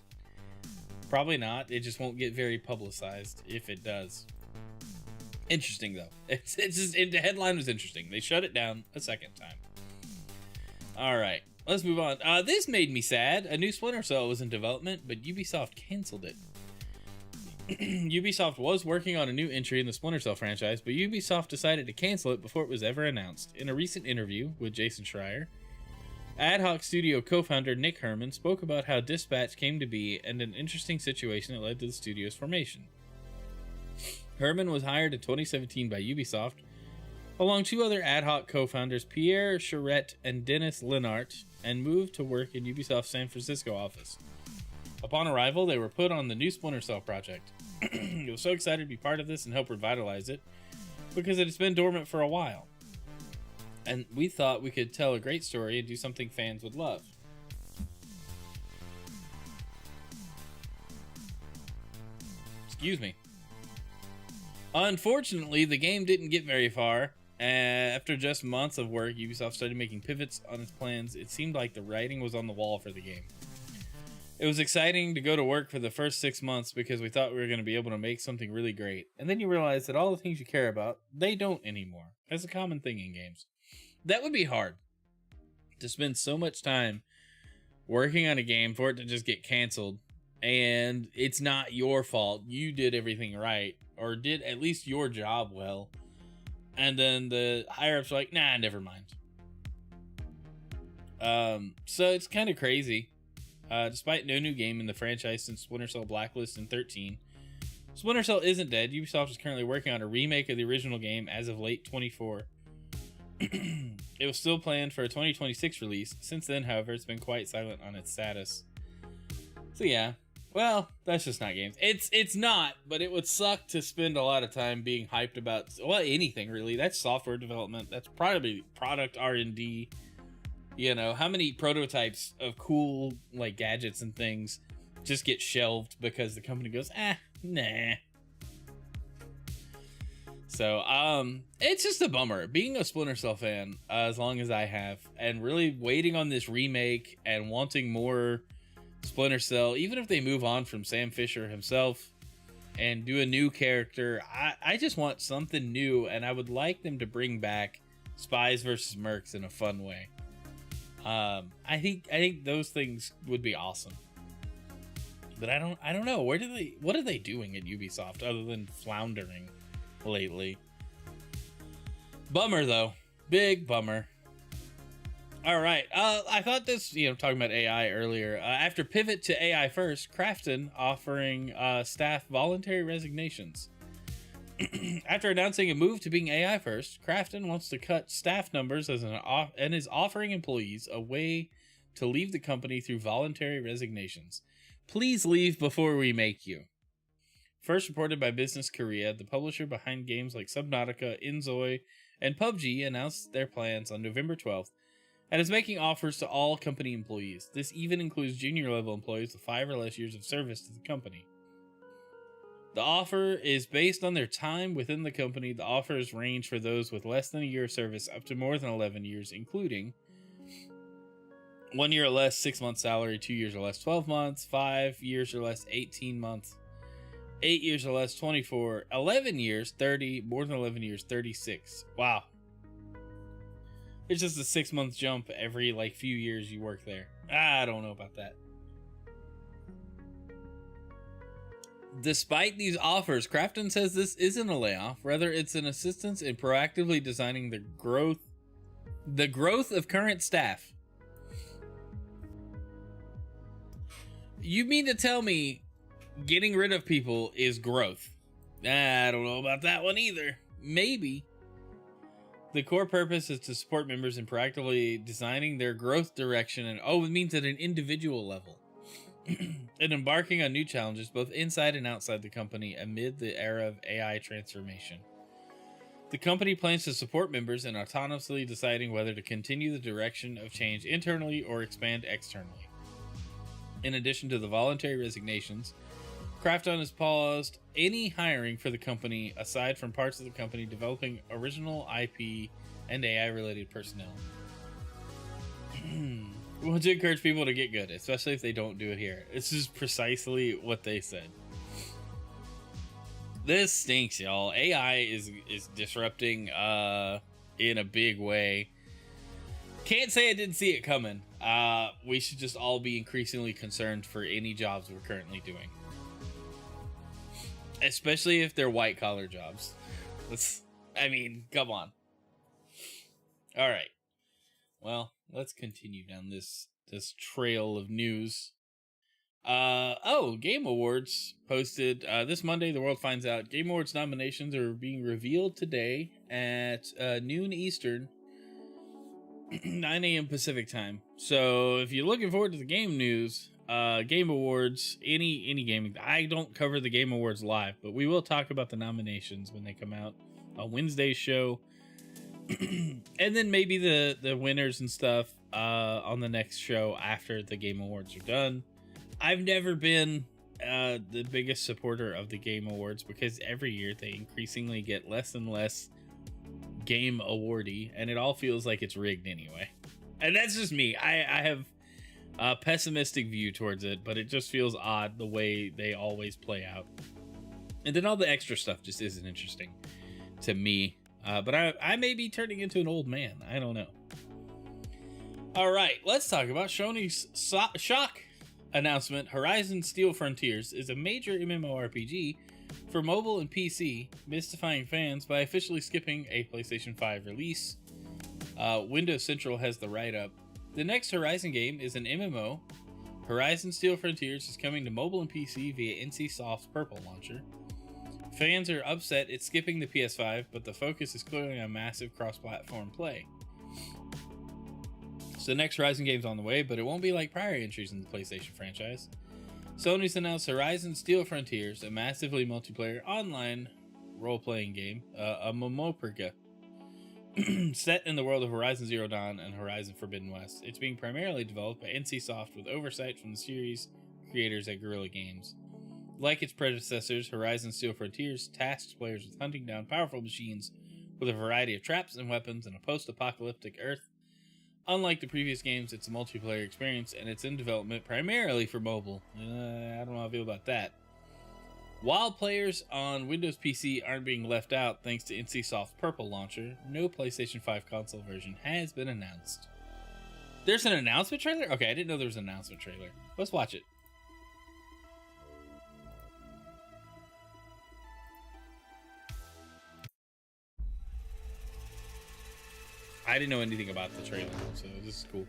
Speaker 2: Probably not. It just won't get very publicized if it does. Interesting though. It's just, the headline was interesting. They shut it down a second time. All right, let's move on. This made me sad. A new Splinter Cell was in development, but Ubisoft canceled it. Ubisoft was working on a new entry in the Splinter Cell franchise, but Ubisoft decided to cancel it before it was ever announced. In a recent interview with Jason Schreier, Ad Hoc Studio co-founder Nick Herman spoke about how Dispatch came to be and an interesting situation that led to the studio's formation. Herman was hired in 2017 by Ubisoft, along two other Ad Hoc co-founders, Pierre Charette and Dennis Linhart, and moved to work in Ubisoft's San Francisco office. Upon arrival, they were put on the new Splinter Cell project. He was so excited to be part of this and help revitalize it, because it has been dormant for a while. And we thought we could tell a great story and do something fans would love. Excuse me. Unfortunately, the game didn't get very far. After just months of work, Ubisoft started making pivots on its plans. It seemed like the writing was on the wall for the game. It was exciting to go to work for the first 6 months because we thought we were going to be able to make something really great. And then you realize that all the things you care about, they don't anymore. That's a common thing in games. That would be hard. To spend so much time working on a game for it to just get canceled. And it's not your fault. You did everything right. Or did at least your job well. And then the higher-ups are like, nah, never mind. So it's kind of crazy. Despite no new game in the franchise since Splinter Cell Blacklist in 13, Splinter Cell isn't dead. Ubisoft is currently working on a remake of the original game as of late 24. It was still planned for a 2026 release. Since then, however, it's been quite silent on its status. So yeah, well, that's just not games. It's not, but it would suck to spend a lot of time being hyped about, well, anything really. That's software development. That's probably product R&D. You know, how many prototypes of cool, like, gadgets and things just get shelved because the company goes, nah. So, it's just a bummer. Being a Splinter Cell fan, as long as I have, and really waiting on this remake and wanting more Splinter Cell, even if they move on from Sam Fisher himself and do a new character, I just want something new, and I would like them to bring back Spies versus Mercs in a fun way. I think those things would be awesome. But I don't know. What are they doing at Ubisoft other than floundering lately? Bummer though. Big bummer. All right. I thought this, talking about AI earlier, after pivot to AI first, Krafton offering staff voluntary resignations. After announcing a move to being AI first, Krafton wants to cut staff numbers and is offering employees a way to leave the company through voluntary resignations. Please leave before we make you. First reported by Business Korea, the publisher behind games like Subnautica, Inzoi, and PUBG announced their plans on November 12th and is making offers to all company employees. This even includes junior level employees with 5 or less years of service to the company. The offer is based on their time within the company. The offers range for those with less than a year of service up to more than 11 years, including 1 year or less, 6 months salary, 2 years or less, 12 months, 5 years or less, 18 months, 8 years or less, 24, 11 years, 30, more than 11 years, 36. Wow. It's just a 6 month jump every few years you work there. I don't know about that. Despite these offers, Krafton says this isn't a layoff. Rather, it's an assistance in proactively designing the growth of current staff. You mean to tell me getting rid of people is growth? I don't know about that one either. Maybe. The core purpose is to support members in proactively designing their growth direction, and it means at an individual level. And embarking on new challenges both inside and outside the company amid the era of AI transformation. The company plans to support members in autonomously deciding whether to continue the direction of change internally or expand externally. In addition to the voluntary resignations, Krafton has paused any hiring for the company aside from parts of the company developing original IP and AI-related personnel. We want to encourage people to get good, especially if they don't do it here. This is precisely what they said. This stinks, y'all. AI is disrupting in a big way. Can't say I didn't see it coming. We should just all be increasingly concerned for any jobs we're currently doing. Especially if they're white-collar jobs. Come on. All right. Well, let's continue down this trail of news. Game Awards posted this Monday. The world finds out Game Awards nominations are being revealed today at noon Eastern, 9 a.m. Pacific time. So if you're looking forward to the game news, Game Awards, any gaming, I don't cover the Game Awards live, but we will talk about the nominations when they come out on Wednesday's show. And then maybe the winners and stuff on the next show after the Game Awards are done. I've never been the biggest supporter of the Game Awards because every year they increasingly get less and less game awardee, and it all feels like it's rigged anyway. And that's just me. I have a pessimistic view towards it, but it just feels odd the way they always play out. And then all the extra stuff just isn't interesting to me. But I may be turning into an old man. I don't know. All right, let's talk about Sony's shock announcement. Horizon Steel Frontiers is a major MMORPG for mobile and PC, mystifying fans by officially skipping a PlayStation 5 release. Windows Central has the write-up. The next Horizon game is an MMO. Horizon Steel Frontiers is coming to mobile and PC via NCSoft's Purple launcher. Fans are upset it's skipping the PS5, but the focus is clearly on massive cross-platform play. So the next Horizon game's on the way, but it won't be like prior entries in the PlayStation franchise. Sony's announced Horizon Steel Frontiers, a massively multiplayer online role-playing game, a MMORPG, set in the world of Horizon Zero Dawn and Horizon Forbidden West. It's being primarily developed by NCSoft with oversight from the series creators at Guerrilla Games. Like its predecessors, Horizon Steel Frontiers tasks players with hunting down powerful machines with a variety of traps and weapons in a post-apocalyptic Earth. Unlike the previous games, it's a multiplayer experience, and it's in development primarily for mobile. I don't know how I feel about that. While players on Windows PC aren't being left out thanks to NCSoft's Purple launcher, no PlayStation 5 console version has been announced. There's an announcement trailer? Okay, I didn't know there was an announcement trailer. Let's watch it. I didn't know anything about the trailer, so this is cool.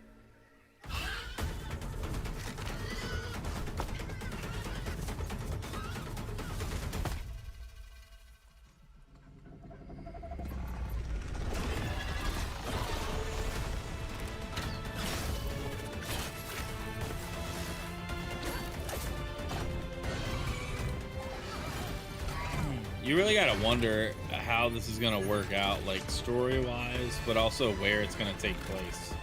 Speaker 2: You really gotta wonder how this is gonna work out, like story-wise, but also where it's gonna take place.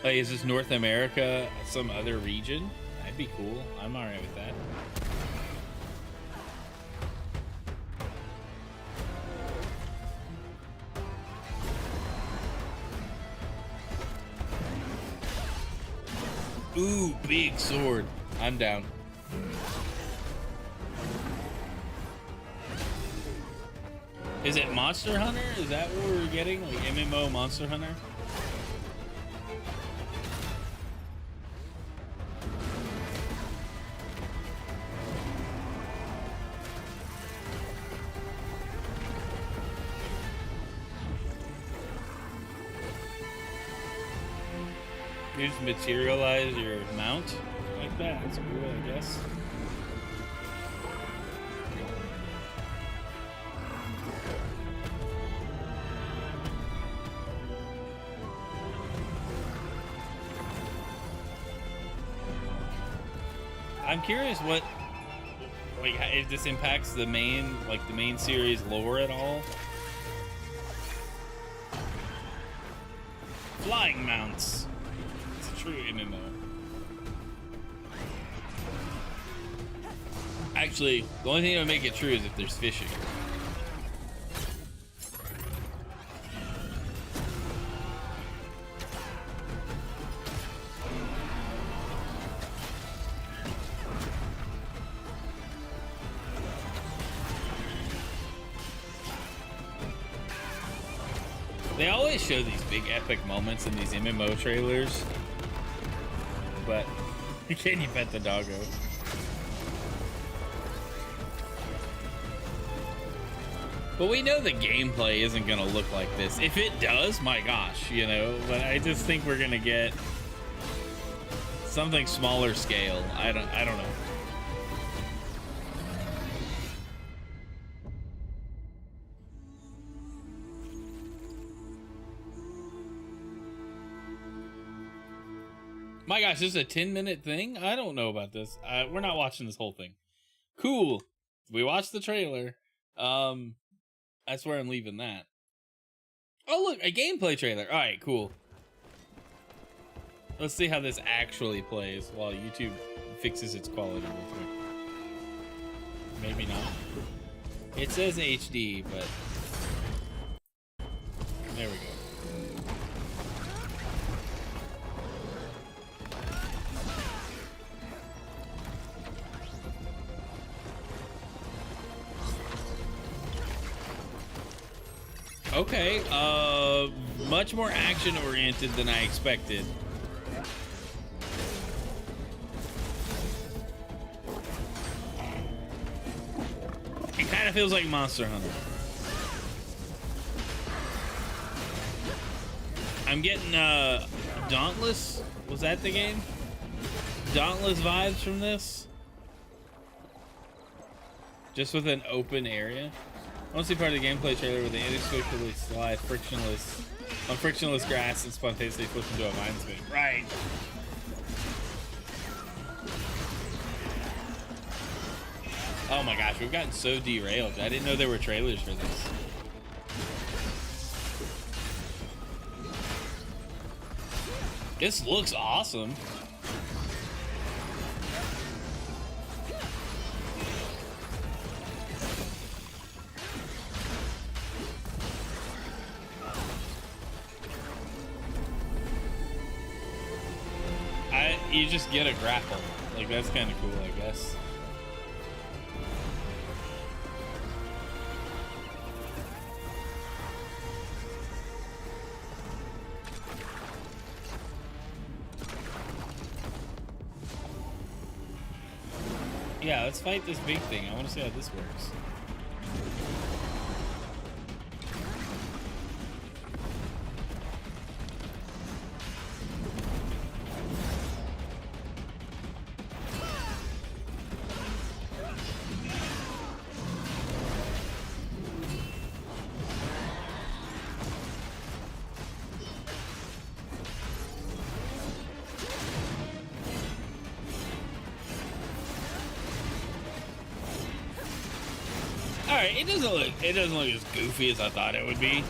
Speaker 2: Like, is this North America, some other region? That'd be cool. I'm alright with that. Ooh, big sword. I'm down. Is it Monster Hunter? Is that what we're getting? Like MMO Monster Hunter? You just materialize your mount like that. That's cool, I guess. I'm curious what Like, if this impacts the main, like, the main series lore at all. Flying mounts. It's a true MMO. Actually, the only thing that would make it true is if there's fishing. They always show these big epic moments in these MMO trailers, but can you pet the doggo? But we know the gameplay isn't gonna look like this. If it does, my gosh, you know. But I just think we're gonna get something smaller scale. I don't know. My gosh, this is a 10-minute thing? I don't know about this. We're not watching this whole thing. Cool. We watched the trailer. That's where I'm leaving that. Oh, look, a gameplay trailer. All right, cool. Let's see how this actually plays while YouTube fixes its quality real quick. Maybe not. It says HD, but there we go. Okay, much more action-oriented than I expected. It kind of feels like Monster Hunter. I'm getting, Dauntless? Was that the game? Dauntless vibes from this? Just with an open area? I want to see part of the gameplay trailer where they inexplicably slide on frictionless grass and spontaneously flip into a vine spin. Right. Oh my gosh, we've gotten so derailed. I didn't know there were trailers for this. This looks awesome. You just get a grapple. Like, that's kind of cool, I guess. Yeah, let's fight this big thing. I want to see how this works. Alright, it doesn't look as goofy as I thought it would be.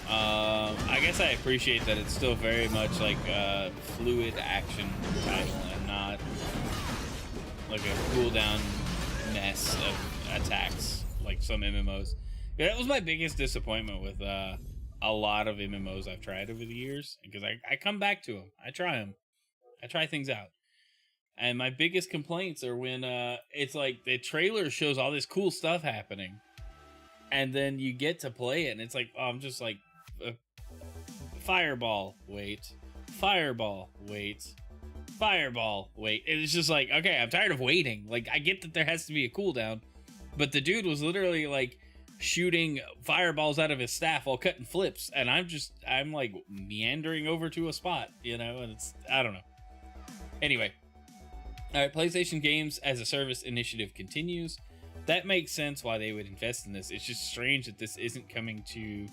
Speaker 2: I guess I appreciate that it's still very much like a fluid action title and not like a cooldown mess of attacks like some MMOs. Yeah, that was my biggest disappointment with a lot of MMOs I've tried over the years, because I come back to them. I try them. I try things out. And my biggest complaints are when it's like the trailer shows all this cool stuff happening, and then you get to play it, and it's like, oh, I'm just like, fireball, wait, fireball, wait, fireball, wait. And it's just like, okay, I'm tired of waiting. Like, I get that there has to be a cooldown, but the dude was literally like shooting fireballs out of his staff while cutting flips, and I'm like meandering over to a spot, you know, and I don't know. Anyway. All right, PlayStation Games as a Service initiative continues. That makes sense why they would invest in this. It's just strange that this isn't coming to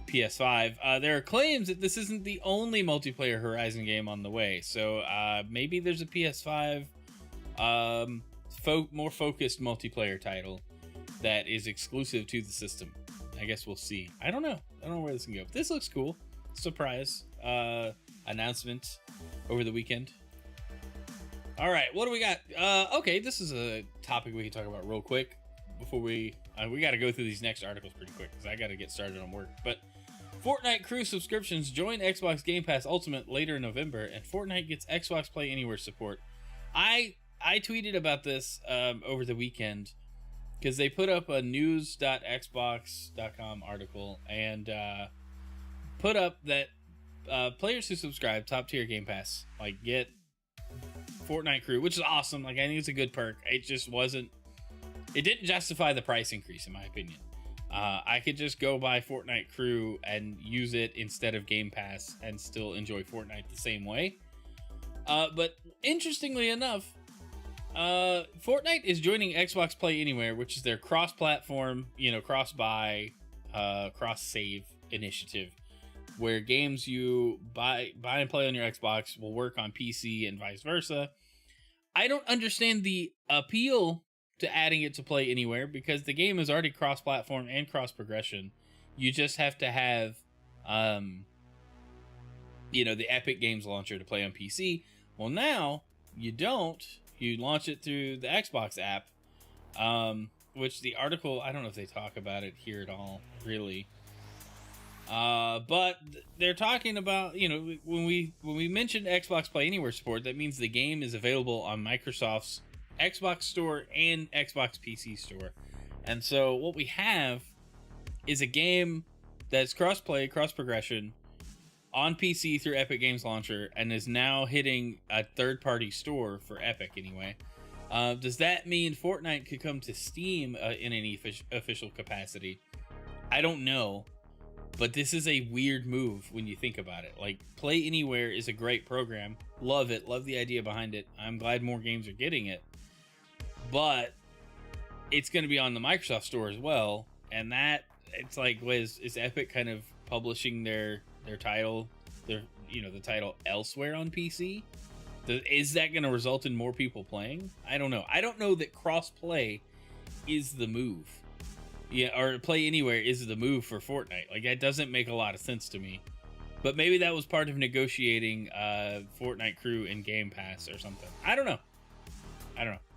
Speaker 2: PS5. There are claims that this isn't the only multiplayer Horizon game on the way. So maybe there's a PS5 more focused multiplayer title that is exclusive to the system. I guess we'll see. I don't know where this can go. This looks cool. Surprise announcement over the weekend. All right, what do we got? Okay, this is a topic we can talk about real quick before we got to go through these next articles pretty quick because I got to get started on work. But Fortnite crew subscriptions join Xbox Game Pass Ultimate later in November, and Fortnite gets Xbox Play Anywhere support. I tweeted about this over the weekend because they put up a news.xbox.com article and put up that players who subscribe top tier Game Pass get Fortnite crew, which is awesome. I think it's a good perk. It didn't justify the price increase in my opinion. I could just go buy Fortnite crew and use it instead of Game Pass and still enjoy Fortnite the same way. But interestingly enough, Fortnite is joining Xbox Play Anywhere, which is their cross-platform, cross-buy, cross-save initiative, where games you buy and play on your Xbox will work on PC and vice versa. I don't understand the appeal to adding it to Play Anywhere because the game is already cross-platform and cross-progression. You just have to have, the Epic Games launcher to play on PC. Well, now you don't. You launch it through the Xbox app, which the article, I don't know if they talk about it here at all, really. But they're talking about, when we mentioned Xbox Play Anywhere support, that means the game is available on Microsoft's Xbox Store and Xbox PC Store. And so what we have is a game that's cross-play, cross-progression on PC through Epic Games Launcher and is now hitting a third-party store for Epic anyway. Does that mean Fortnite could come to Steam in any official capacity? I don't know, but this is a weird move when you think about it. Play Anywhere is a great program. Love it. Love the idea behind it. I'm glad more games are getting it. But it's going to be on the Microsoft Store as well, and that is Epic kind of publishing their title, the title elsewhere on PC? Is that going to result in more people playing? I don't know. I don't know that cross-play is the move. Or Play Anywhere is the move for Fortnite. That doesn't make a lot of sense to me. But maybe that was part of negotiating Fortnite crew in Game Pass or something. I don't know.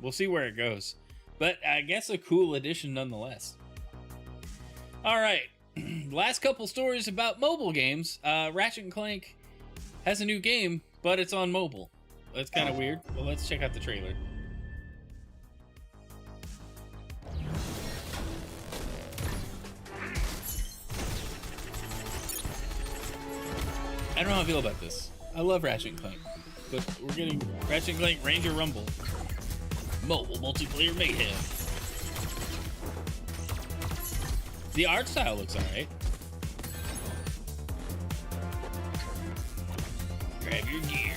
Speaker 2: We'll see where it goes. But I guess a cool addition nonetheless. All right. Last couple stories about mobile games. Ratchet & Clank has a new game, but it's on mobile. That's kind of weird. Well, let's check out the trailer. I don't know how I feel about this. I love Ratchet & Clank, but we're getting Ratchet & Clank Ranger Rumble. Mobile multiplayer mayhem. The art style looks alright. Grab your gear.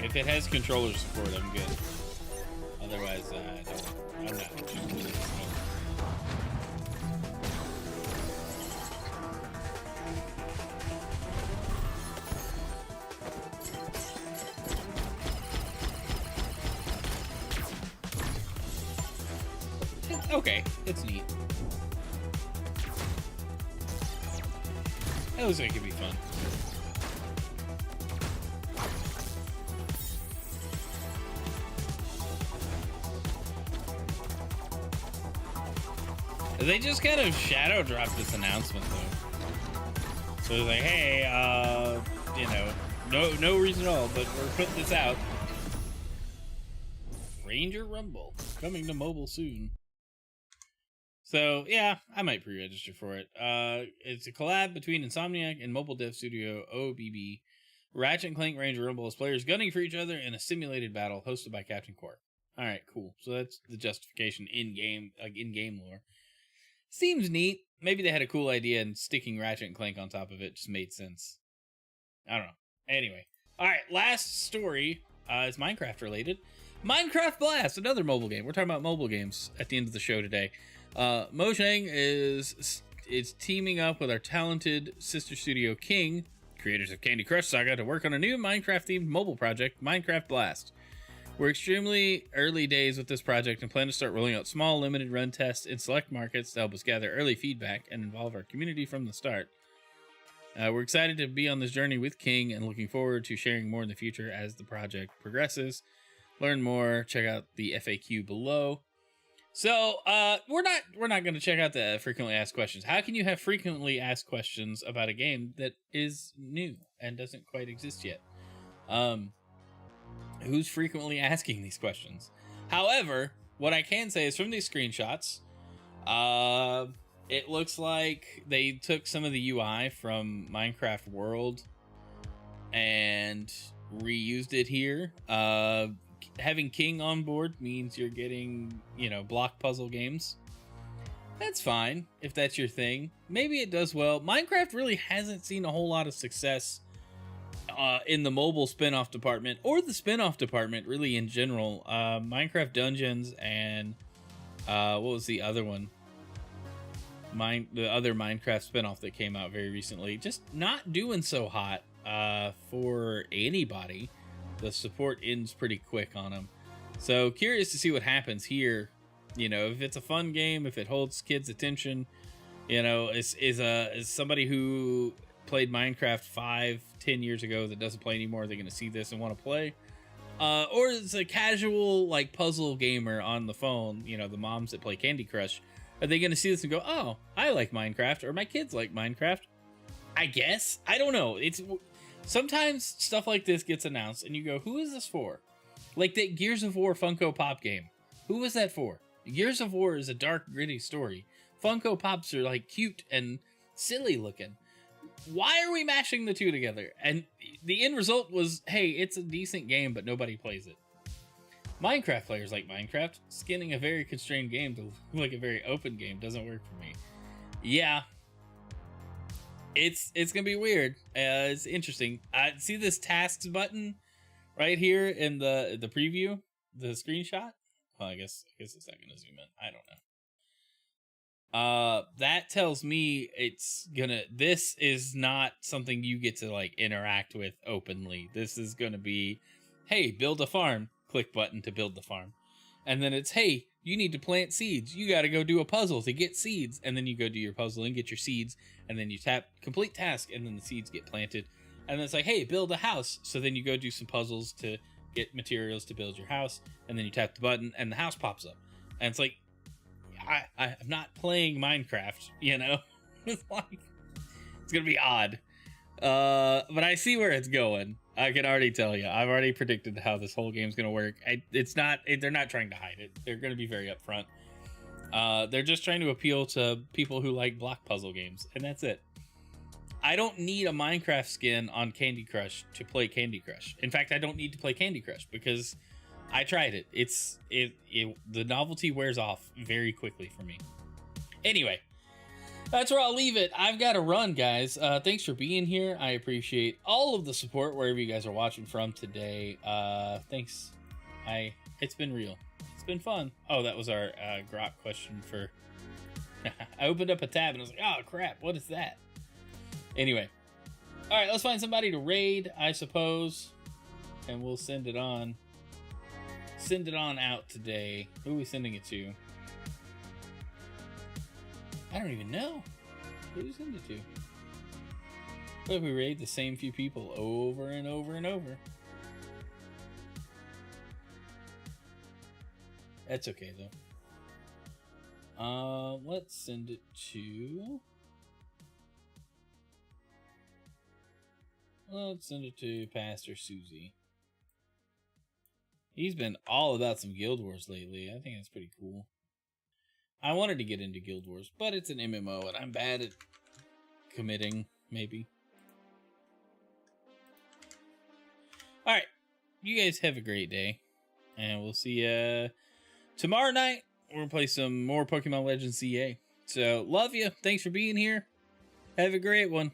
Speaker 2: If it has controller support, I'm good. Otherwise, I'm not interested in this. Okay, it's neat. That looks like it could be fun. They just kind of shadow dropped this announcement though. So it's like, hey, no reason at all, but we're putting this out. Ranger Rumble coming to mobile soon. So yeah, I might pre-register for it. It's a collab between Insomniac and mobile dev studio OBB. Ratchet & Clank Ranger Rumble as players gunning for each other in a simulated battle hosted by Captain Quark. All right, cool. So that's the justification in game lore. Seems neat. Maybe they had a cool idea and sticking Ratchet & Clank on top of it just made sense. I don't know. Anyway. All right, last story is Minecraft related. Minecraft Blast, another mobile game. We're talking about mobile games at the end of the show today. Mojang is teaming up with our talented sister studio King, creators of Candy Crush Saga, to work on a new Minecraft-themed mobile project, Minecraft Blast. We're extremely early days with this project and plan to start rolling out small, limited run tests in select markets to help us gather early feedback and involve our community from the start. We're excited to be on this journey with King and looking forward to sharing more in the future as the project progresses. Learn more, check out the FAQ below. So, we're not going to check out the frequently asked questions. How can you have frequently asked questions about a game that is new and doesn't quite exist yet? Who's frequently asking these questions? However, what I can say is from these screenshots, it looks like they took some of the UI from Minecraft World and reused it here. Having King on board means you're getting, block puzzle games. That's fine if that's your thing. Maybe it does well. Minecraft really hasn't seen a whole lot of success in the mobile spin-off department, or the spin-off department really in general. Minecraft Dungeons and what was the other one? The other Minecraft spin-off that came out very recently, just not doing so hot for anybody. The support ends pretty quick on them. So curious to see what happens here. If it's a fun game, if it holds kids' attention, is somebody who played Minecraft 5-10 years ago that doesn't play anymore, they're going to see this and want to play? Or is a casual puzzle gamer on the phone, the moms that play Candy Crush, are they going to see this and go, oh, I like Minecraft, or my kids like Minecraft? I guess. I don't know. Sometimes stuff like this gets announced and you go, who is this for? Like that Gears of War Funko Pop game. Who was that for? Gears of War is a dark, gritty story. Funko Pops are cute and silly looking. Why are we mashing the two together? And the end result was, hey, it's a decent game, but nobody plays it. Minecraft players like Minecraft. Skinning a very constrained game to look like a very open game doesn't work for me. Yeah. It's gonna be weird. It's interesting. See this tasks button right here in the preview, the screenshot. Well, I guess it's not gonna zoom in. I don't know. That tells me this is not something you get to interact with openly. This is gonna be, hey, build a farm. Click button to build the farm. And then it's, hey, you need to plant seeds. You got to go do a puzzle to get seeds. And then you go do your puzzle and get your seeds. And then you tap complete task and then the seeds get planted. And then it's like, hey, build a house. So then you go do some puzzles to get materials to build your house. And then you tap the button and the house pops up. And it's like, I'm not playing Minecraft, It's it's going to be odd. But I see where it's going. I can already tell you. I've already predicted how this whole game's going to work. They're not trying to hide it. They're going to be very upfront. They're just trying to appeal to people who like block puzzle games, and that's it. I don't need a Minecraft skin on Candy Crush to play Candy Crush. In fact, I don't need to play Candy Crush because I tried it. The novelty wears off very quickly for me. Anyway, that's where I'll leave it. I've got to run, guys. Thanks for being here. I appreciate all of the support wherever you guys are watching from today. Thanks. It's been real. It's been fun. Oh, that was our Grok question for... I opened up a tab and I was like, oh, crap. What is that? Anyway. All right, let's find somebody to raid, I suppose. And we'll send it on. Send it on out today. Who are we sending it to? I don't even know. Who send it to? But we raid the same few people over and over and over. That's okay though. Let's send it to... Let's send it to Pastor Susie. He's been all about some Guild Wars lately. I think that's pretty cool. I wanted to get into Guild Wars, but it's an MMO and I'm bad at committing, maybe. Alright, you guys have a great day. And we'll see you tomorrow night. We're going to play some more Pokemon Legends CA. So, love you. Thanks for being here. Have a great one.